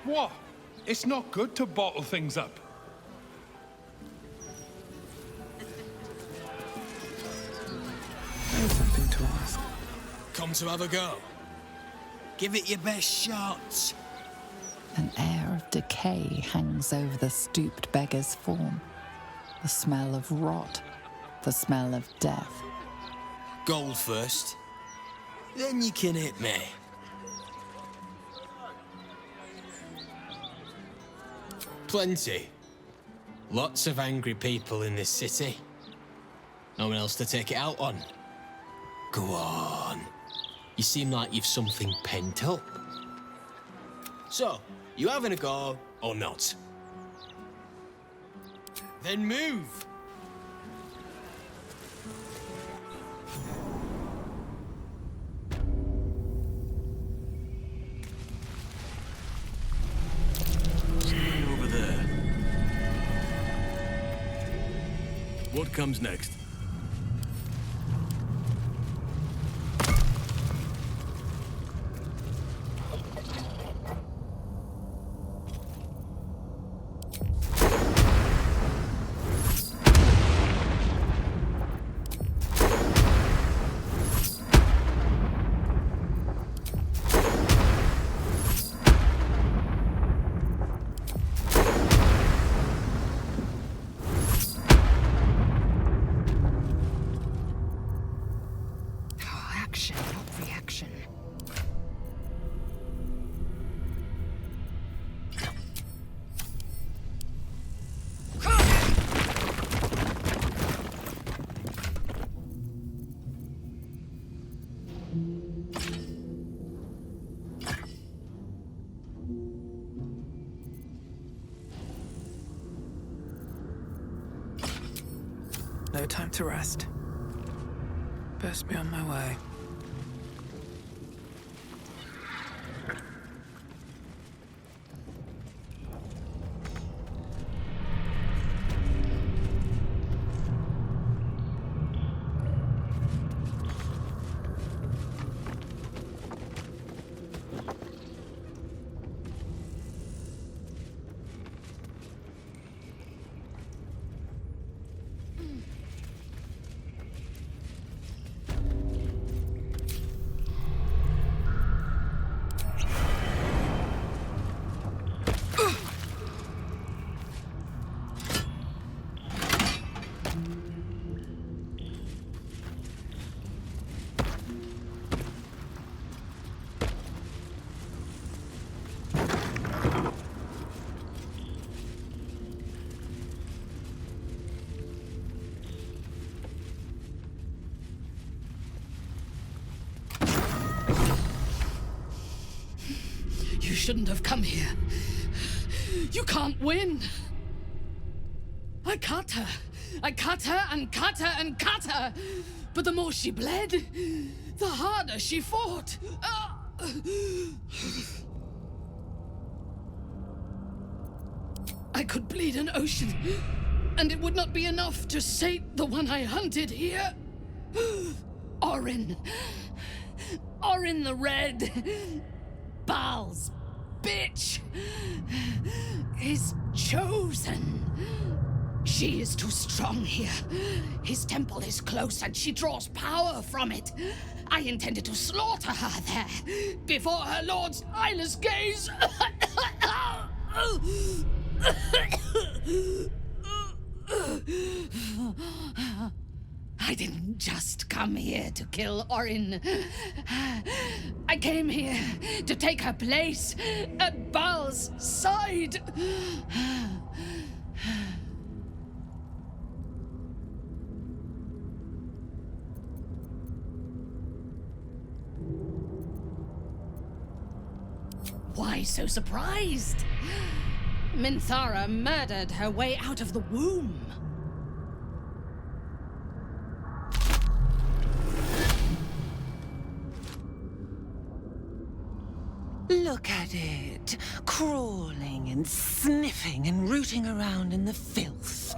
What? It's not good to bottle things up.
Something to ask.
Come to have a go. Give it your best shot.
An air of decay hangs over the stooped beggar's form. The smell of rot, the smell of death.
Gold first. Then you can hit me. Plenty. Lots of angry people in this city. No one else to take it out on. Go on. You seem like you've something pent up. So, you having a go or not? Then move.
Over there. What comes next?
Action, not reaction.
No time to rest. Best be on my way.
shouldn't have come here. You can't win. I cut her. I cut her and cut her and cut her. But the more she bled, the harder she fought. I could bleed an ocean, and it would not be enough to sate the one I hunted here. Orin. Orin the Red. Bal's bitch. Is chosen. She is too strong here. His temple is close and she draws power from it. I intended to slaughter her there, before her lord's eyeless gaze. I didn't just come here to kill Orin. I came here to take her place at Bal's side. Why so surprised? Minthara murdered her way out of the womb.
Look at it, crawling and sniffing and rooting around in the filth.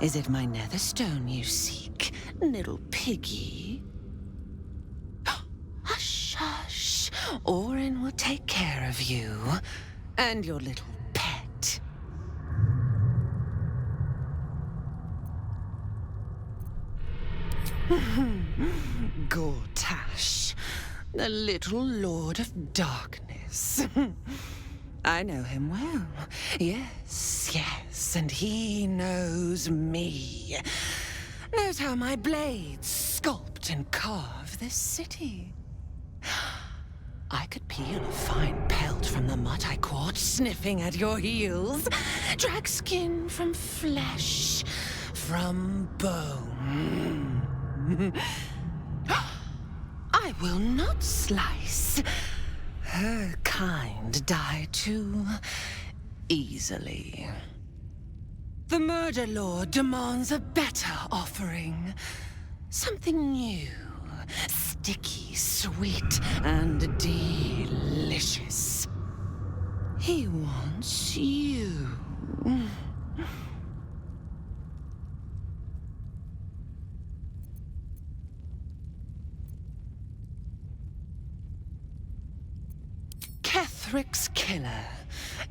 Is it my netherstone you seek, little piggy? Hush, hush. Orin will take care of you and your little pet. Gortash, the little Lord of Darkness. I know him well. Yes, yes, and he knows me. Knows how my blades sculpt and carve this city. I could peel a fine pelt from the mutt I caught sniffing at your heels. Drag skin from flesh, from bone. I will not slice. Her kind die too easily. The Murder Lord demands a better offering. Something new, sticky, sweet, and delicious. He wants you. Kethric's killer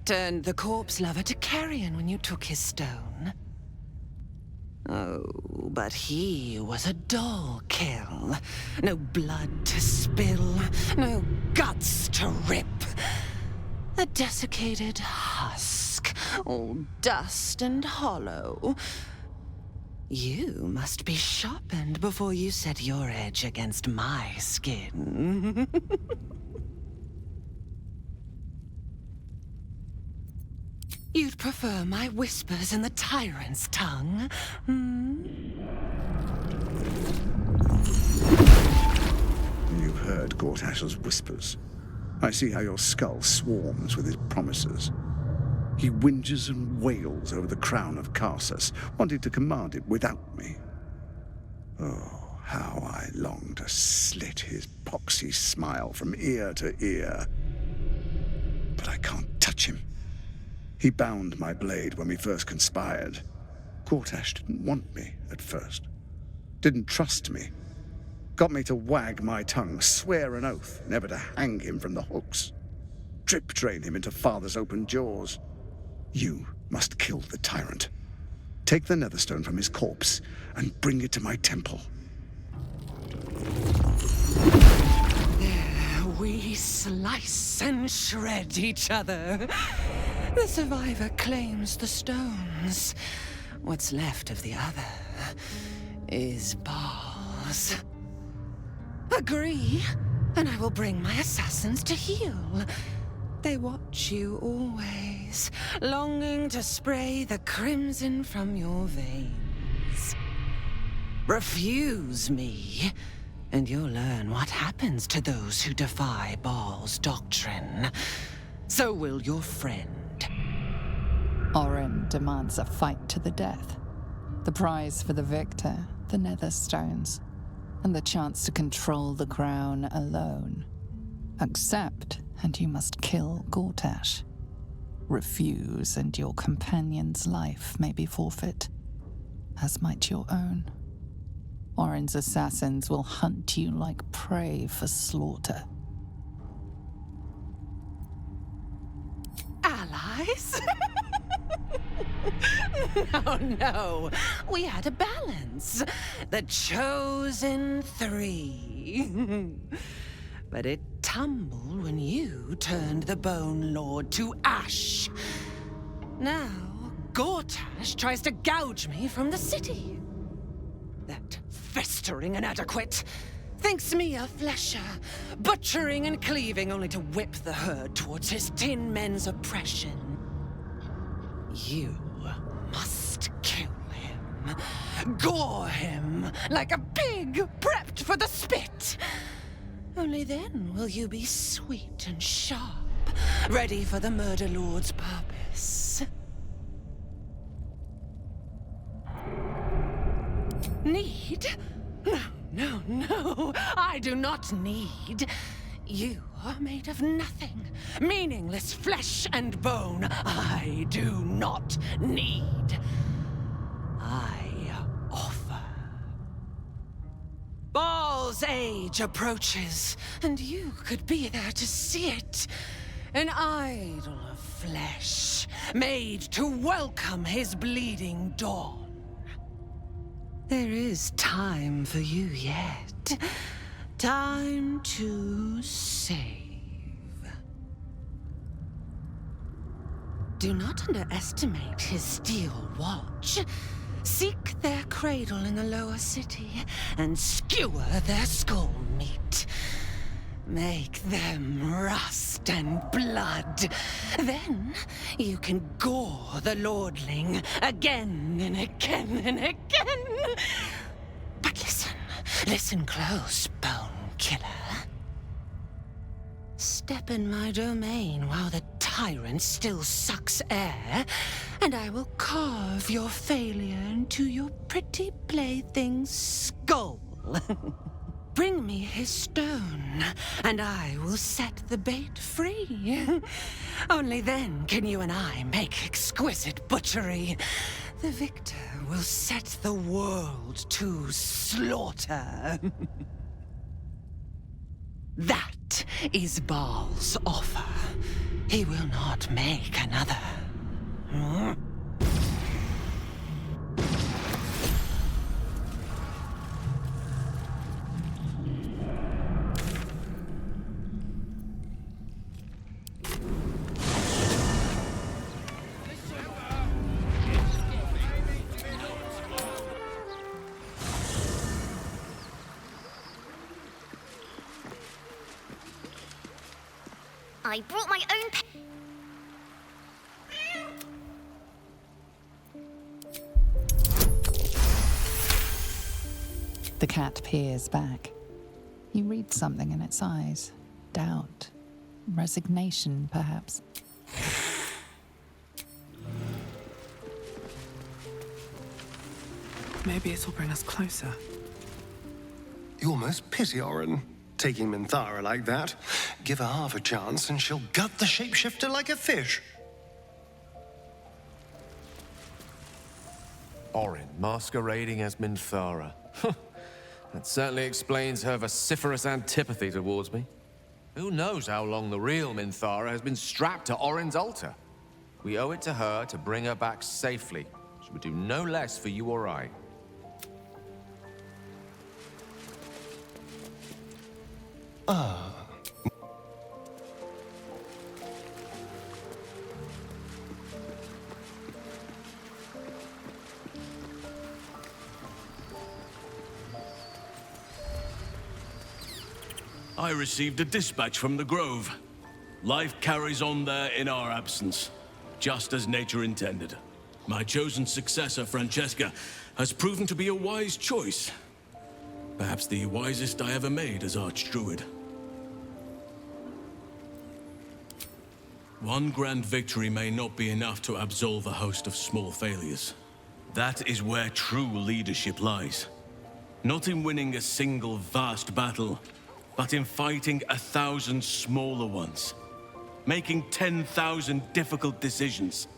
turned the corpse lover to carrion when you took his stone. Oh, but he was a dull kill. No blood to spill, no guts to rip. A desiccated husk, all dust and hollow. You must be sharpened before you set your edge against my skin. You'd prefer my whispers in the tyrant's tongue,
You've heard Gortash's whispers. I see how your skull swarms with his promises. He whinges and wails over the crown of Karsus, wanting to command it without me. Oh, how I long to slit his poxy smile from ear to ear. But I can't touch him. He bound my blade when we first conspired. Gortash didn't want me at first. Didn't trust me. Got me to wag my tongue, swear an oath, never to hang him from the hooks. Drip drain him into father's open jaws. You must kill the tyrant. Take the netherstone from his corpse and bring it to my temple.
There we slice and shred each other. The survivor claims the stones. What's left of the other is Bal's. Agree, and I will bring my assassins to heal. They watch you always, longing to spray the crimson from your veins. Refuse me, and you'll learn what happens to those who defy Bal's doctrine. So will your friend.
Orin demands a fight to the death. The prize for the victor, the nether stones, and the chance to control the crown alone. Accept, and you must kill Gortash. Refuse, and your companion's life may be forfeit, as might your own. Orin's assassins will hunt you like prey for slaughter.
Allies? No. We had a balance. The chosen three. But it tumbled when you turned the Bone Lord to ash. Now, Gortash tries to gouge me from the city. That festering inadequate thinks me a flesher, butchering and cleaving only to whip the herd towards his tin men's oppression. You must kill him. Gore him like a pig prepped for the spit. Only then will you be sweet and sharp, ready for the Murder Lord's purpose. Need? No. I do not need. You are made of nothing. Meaningless flesh and bone. I do not need. I offer. Baal's age approaches, and you could be there to see it. An idol of flesh, made to welcome his bleeding dawn. There is time for you yet. Time to save. Do not underestimate his steel watch. Seek their cradle in the lower city and skewer their skull meat. Make them rust and blood. Then you can gore the lordling again and again and again. But listen close, Bone Killer. Step in my domain while the tyrant still sucks air, and I will carve your failure into your pretty plaything's skull. Bring me his stone, and I will set the bait free. Only then can you and I make exquisite butchery. The victor will set the world to slaughter. That is Baal's offer. He will not make another.
I brought my own
The cat peers back. You read something in its eyes. Doubt. Resignation, perhaps.
Maybe it'll bring us closer.
You almost pity Orin. Taking Minthara like that. Give her half a chance and she'll gut the shapeshifter like a fish.
Orin masquerading as Minthara. That certainly explains her vociferous antipathy towards me. Who knows how long the real Minthara has been strapped to Orin's altar? We owe it to her to bring her back safely. She would do no less for you or I.
I received a dispatch from the Grove. Life carries on there in our absence, just as nature intended. My chosen successor, Francesca, has proven to be a wise choice. Perhaps the wisest I ever made as Archdruid. One grand victory may not be enough to absolve a host of small failures. That is where true leadership lies. Not in winning a single vast battle, but in fighting 1,000 smaller ones. Making 10,000 difficult decisions.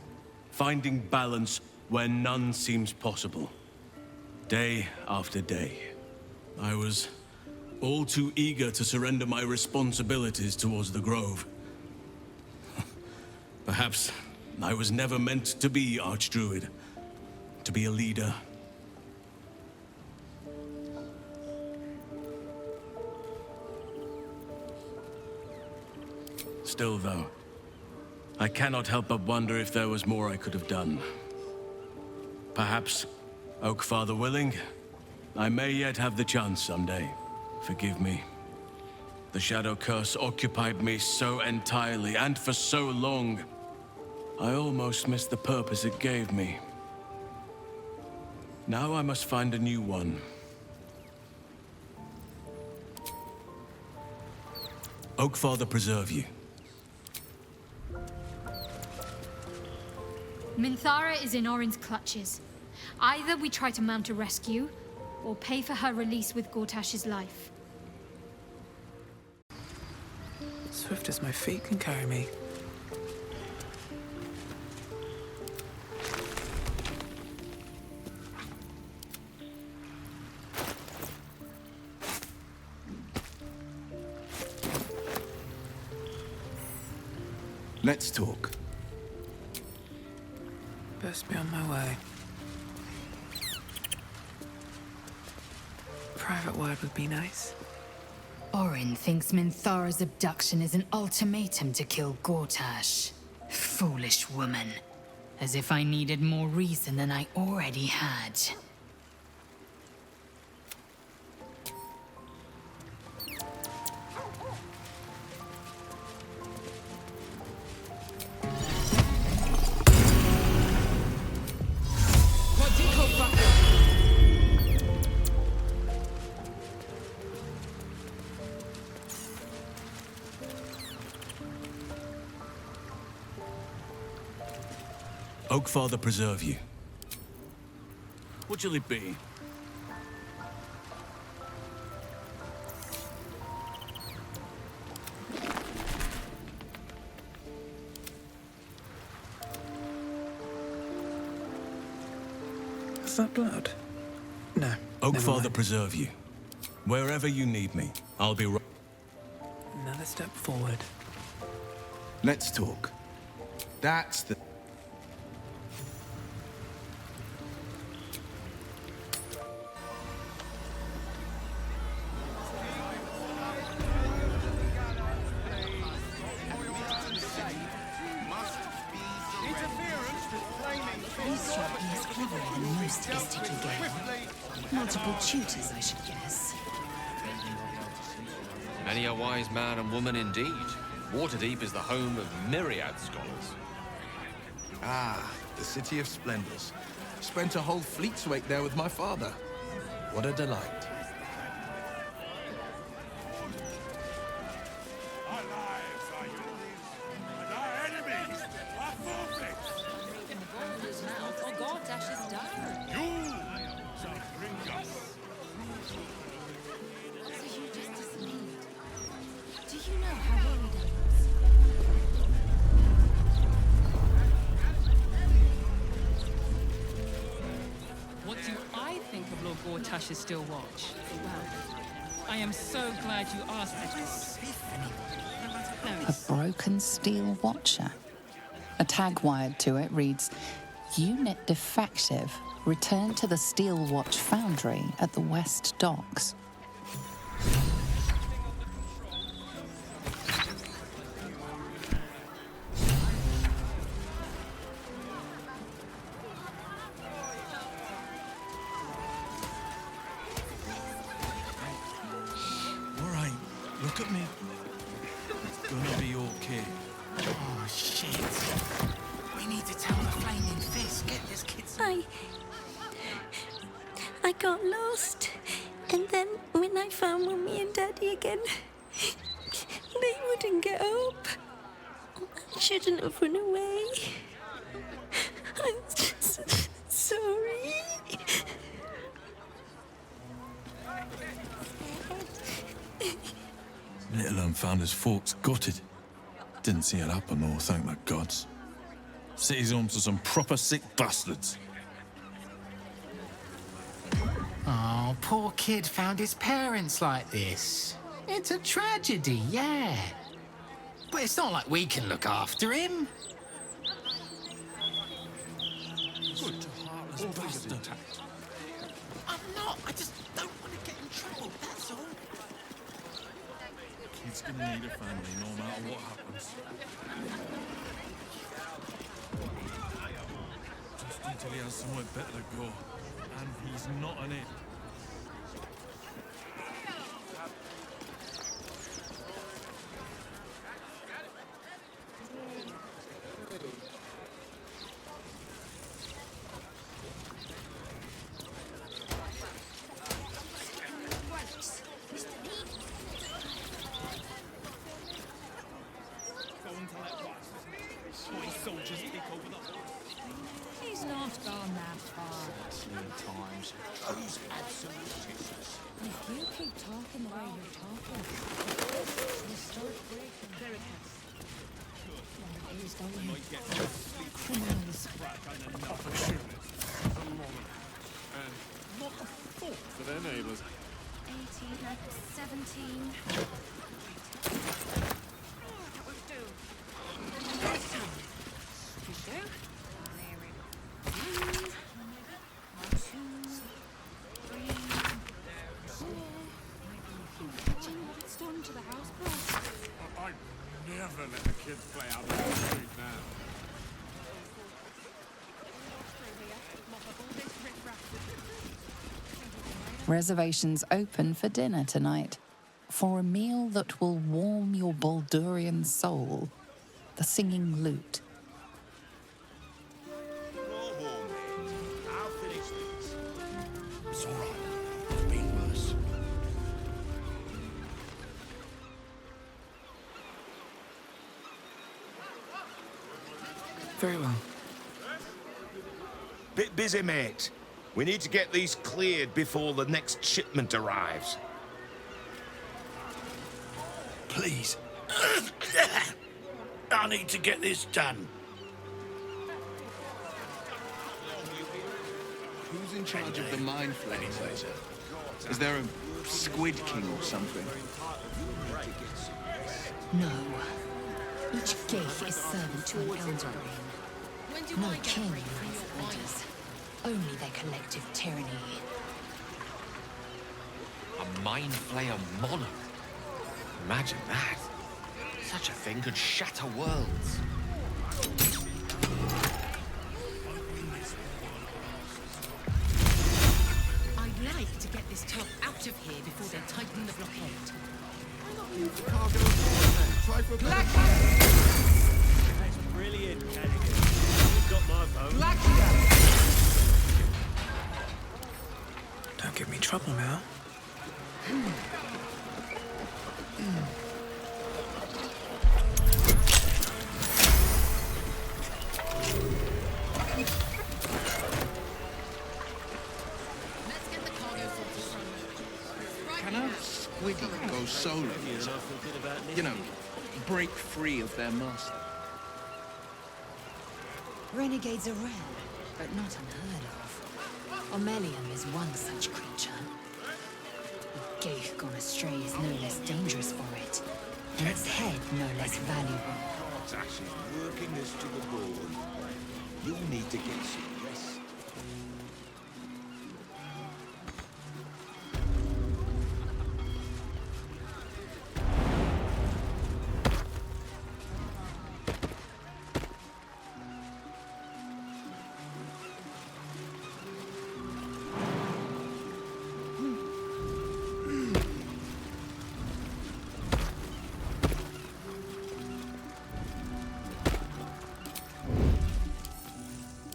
Finding balance where none seems possible. Day after day. I was all too eager to surrender my responsibilities towards the Grove. Perhaps I was never meant to be Archdruid, to be a leader. Still, though, I cannot help but wonder if there was more I could have done. Perhaps, Oakfather willing, I may yet have the chance someday. Forgive me. The Shadow Curse occupied me so entirely and for so long. I almost missed the purpose it gave me. Now I must find a new one. Oakfather preserve you.
Minthara is in Orin's clutches. Either we try to mount a rescue, or pay for her release with Gortash's life.
Swift as my feet can carry me.
Let's talk.
Best be on my way. Private word would be nice.
Orin thinks Minthara's abduction is an ultimatum to kill Gortash. Foolish woman. As if I needed more reason than I already had.
Oakfather preserve you. What shall it be?
Is that blood? No.
Oakfather preserve you. Wherever you need me, I'll be right.
Another step forward.
Let's talk. That's the...
Multiple tutors, I should guess.
Many a wise man and woman indeed. Waterdeep is the home of myriad scholars.
Ah, the City of Splendors. Spent a whole fleet's wake there with my father. What a delight.
Our lives are yours, and our enemies are forfeits.
In Balder's mouth, or Gortash is done.
You shall bring us.
So you just dismayed. Do you know how worried I was?
What do I think of Lord Gortash's still watch? Well, I am so glad you asked this.
A broken steel watcher. A tag wired to it reads, Unit defective. Return to the Steel Watch Foundry at the West Docks.
All right, look at me. It's gonna be okay.
Oh, shit. We need to tell the Flaming Fist. Get this kid some...
I got lost. And then when I found Mummy and Daddy again, they wouldn't get up. shouldn't have run away. I'm just sorry.
Little un found his forks gutted. Didn't see it happen, though, thank the gods. City's home to some proper sick bastards.
Oh, poor kid found his parents like this. It's a tragedy, yeah. But it's not like we can look after him.
Good heartless bastard.
I'm not. I just don't want to get in trouble, that's all.
Kid's gonna need a family no matter what happens. Just until he has somewhere better to go. And he's not on it.
He's not gone that far.
Times. Those absolutists.
If you keep talking the way you're talking, you'll start breaking barricades. Please don't you? Criminals.
And not a thought for their neighbours.
18, 17. That would do. This time. You do? There we go. 1, 2, 3, 4. Imagine what it's done to the house, bro.
I'd never let the kids play out on the street now.
Reservations open for dinner tonight. For a meal that will warm your Baldurian soul. The singing lute.
I'll finish this. It's all right. It's been worse.
Very well.
Bit busy, mate. We need to get these cleared before the next shipment arrives. Please. I need to get this done.
Who's in charge of the mine flames later? Is there a Squid King or something?
No. Each gate is servant to an elder. No king rules hunters. Only their collective tyranny.
A mind flayer monarch. Imagine that. Such a thing could shatter worlds.
I'd like to get this tub out of here before they tighten the blockade.
Try for a
That's brilliant, Callaghan. You've got my vote.
Don't give me trouble now.
Can a squid go solo? You know, break free of their master.
Renegades are rare, but not unheard of. Omelium is one such creature. A ghaik gone astray is no less dangerous for it, and its head no less valuable.
Tash is working this to the bone. You'll need to get some rest.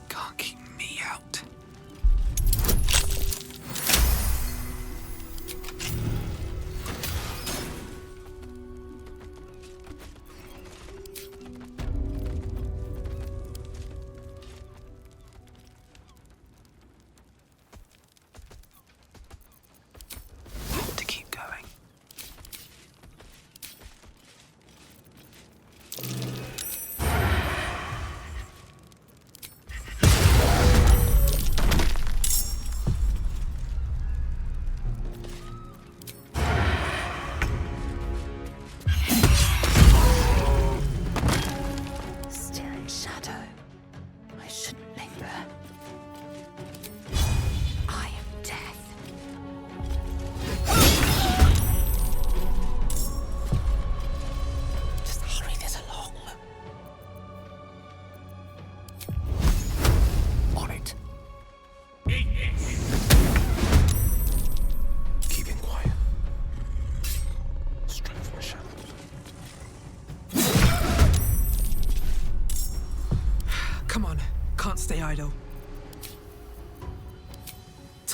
Can't keep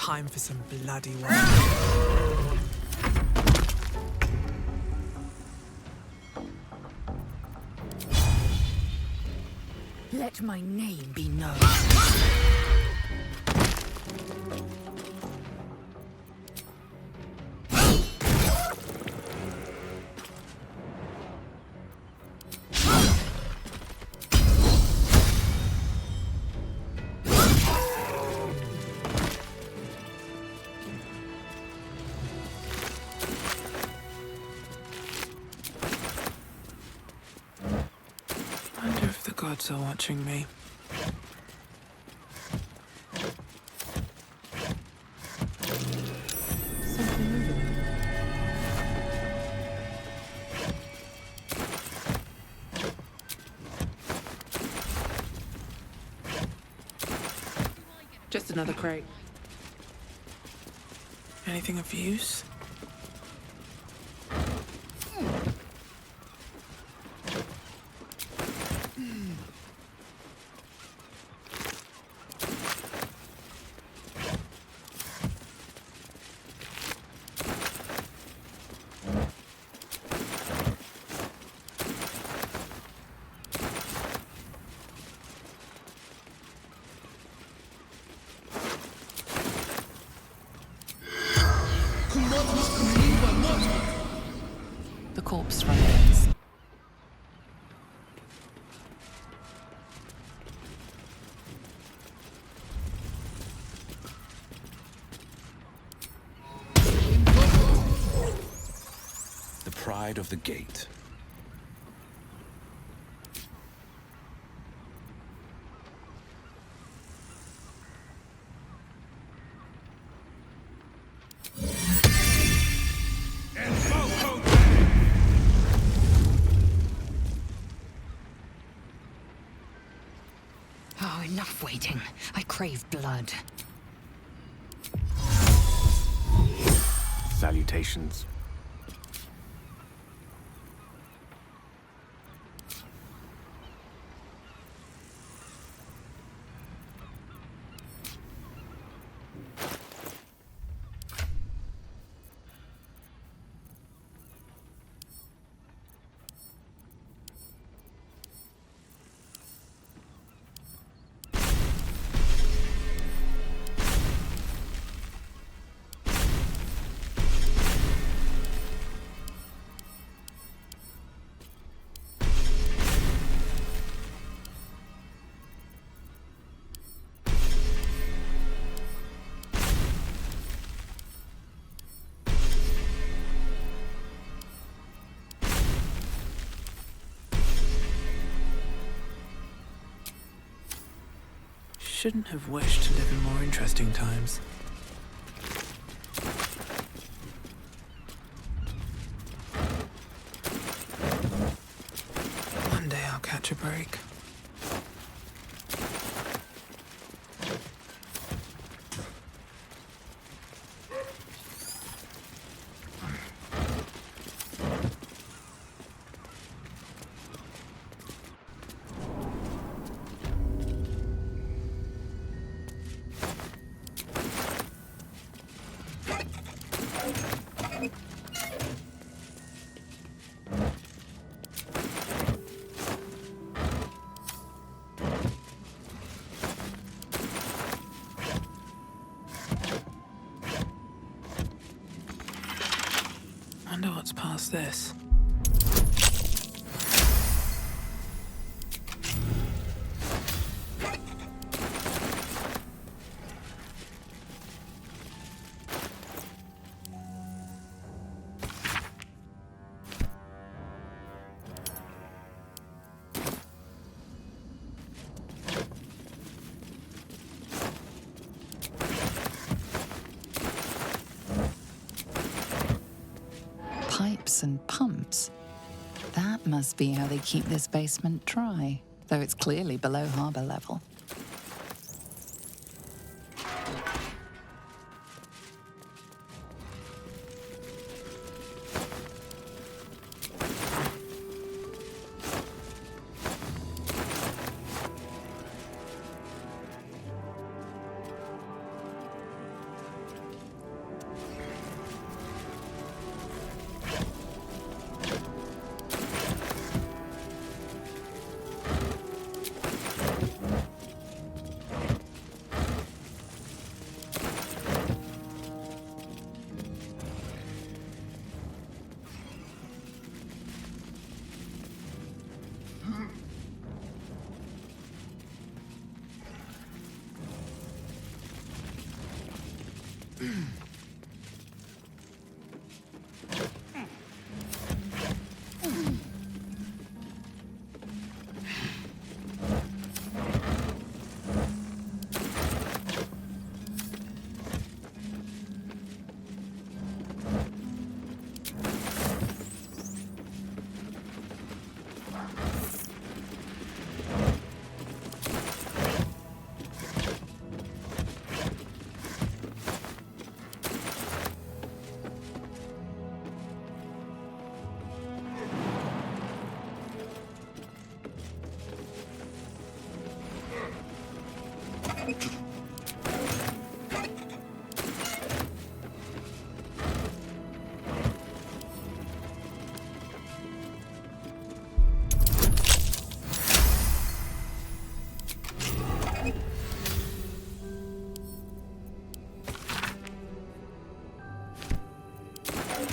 Time for some bloody work.
Let my name be known.
Wonder if the gods are watching me. Something over there. Just another crate. Anything of use?
The corpse remains.
The pride of the gate.
Oh, enough waiting. I crave blood.
Salutations.
Shouldn't have wished to live in more interesting times. One day I'll catch a break. Wonder what's past this.
Pipes and pumps. That must be how they keep this basement dry, though it's clearly below harbour level.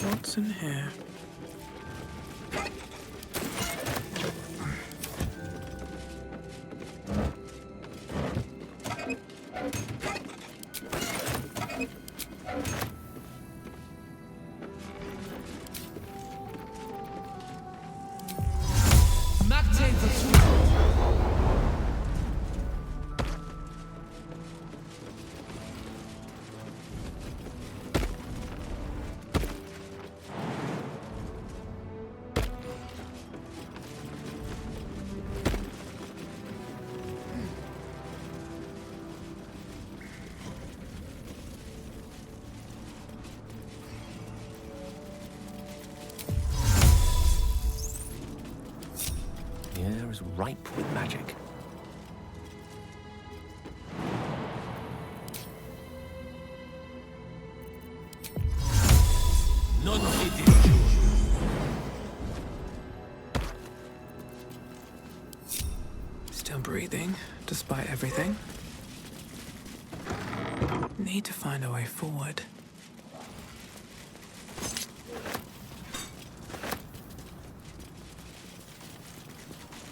What's in here?
The air is ripe with magic. None fit in.
Still breathing, despite everything. Need to find a way forward.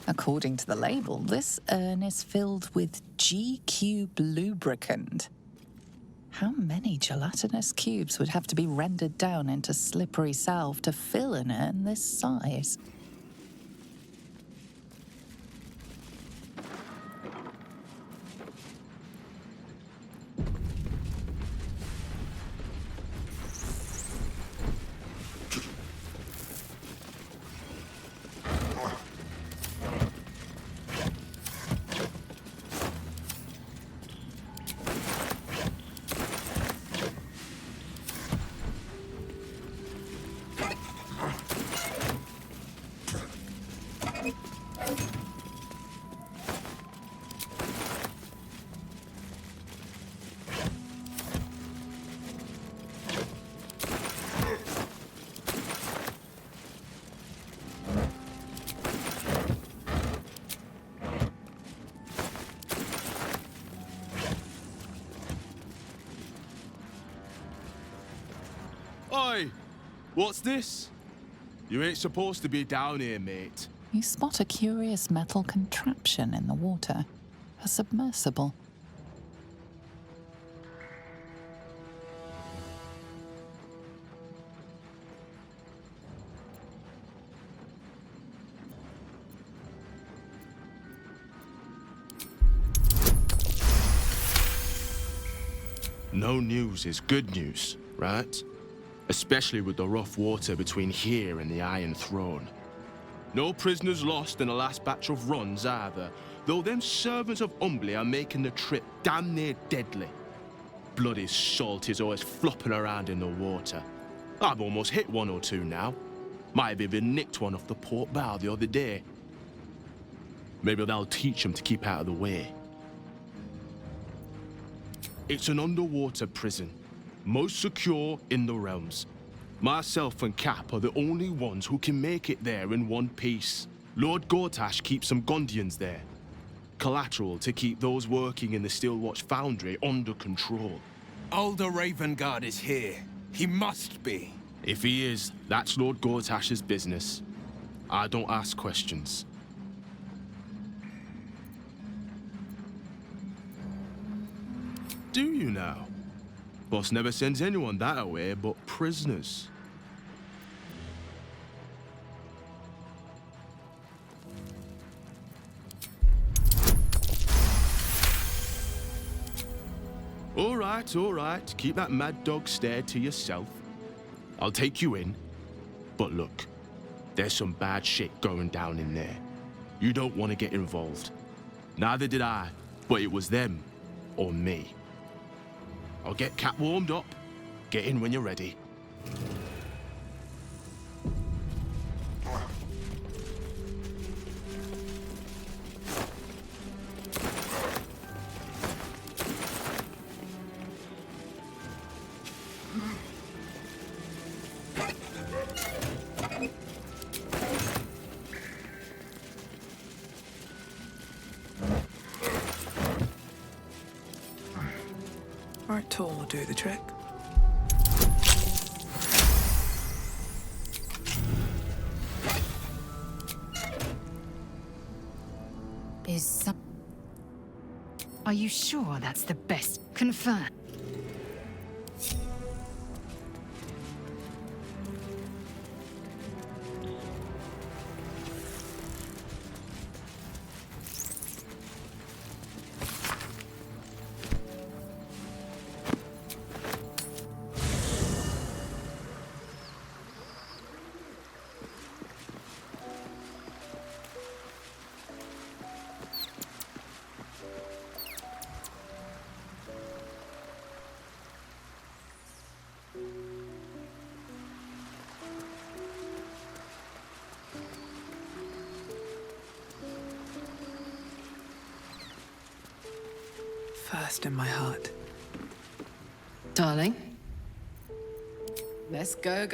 According to the label, this urn is filled with G-cube lubricant. How many gelatinous cubes would have to be rendered down into slippery salve to fill an urn this size?
Oi! What's this? You ain't supposed to be down here, mate.
You spot a curious metal contraption in the water. A submersible.
No news is good news, right? Especially with the rough water between here and the Iron Throne. No prisoners lost in the last batch of runs either, though them servants of Umbly are making the trip damn near deadly. Bloody salt is always flopping around in the water. I've almost hit one or two now. Might have even nicked one off the port bow the other day. Maybe they'll teach them to keep out of the way. It's an underwater prison, most secure in the realms. Myself and Cap are the only ones who can make it there in one piece. Lord Gortash keeps some Gondians there. Collateral to keep those working in the Steelwatch Foundry under control.
Older Ravengard is here. He must be.
If he is, that's Lord Gortash's business. I don't ask questions. Do you now? Boss never sends anyone that away but prisoners. All right. Keep that mad dog stare to yourself. I'll take you in. But look, there's some bad shit going down in there. You don't want to get involved. Neither did I, but it was them or me. I'll get Cat warmed up. Get in when you're ready.
Right tool will do the trick.
Are you sure that's the best? Confirm.
First in my heart.
Darling. Let's go.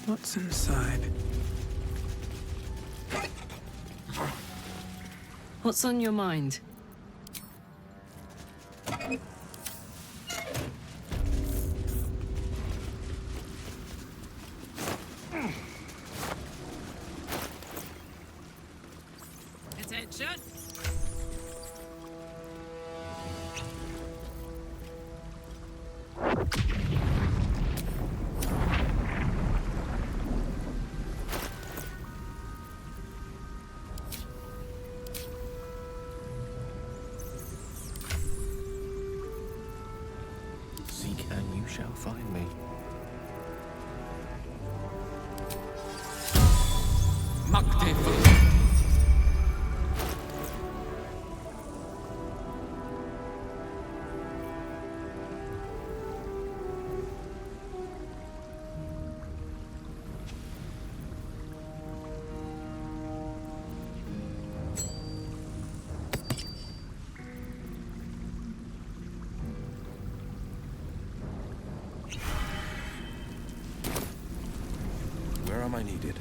What's inside?
What's on your mind? Attention!
Seek and you shall find me.
Where am I needed?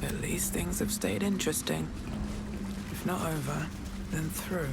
At least things have stayed interesting. If not over, then through.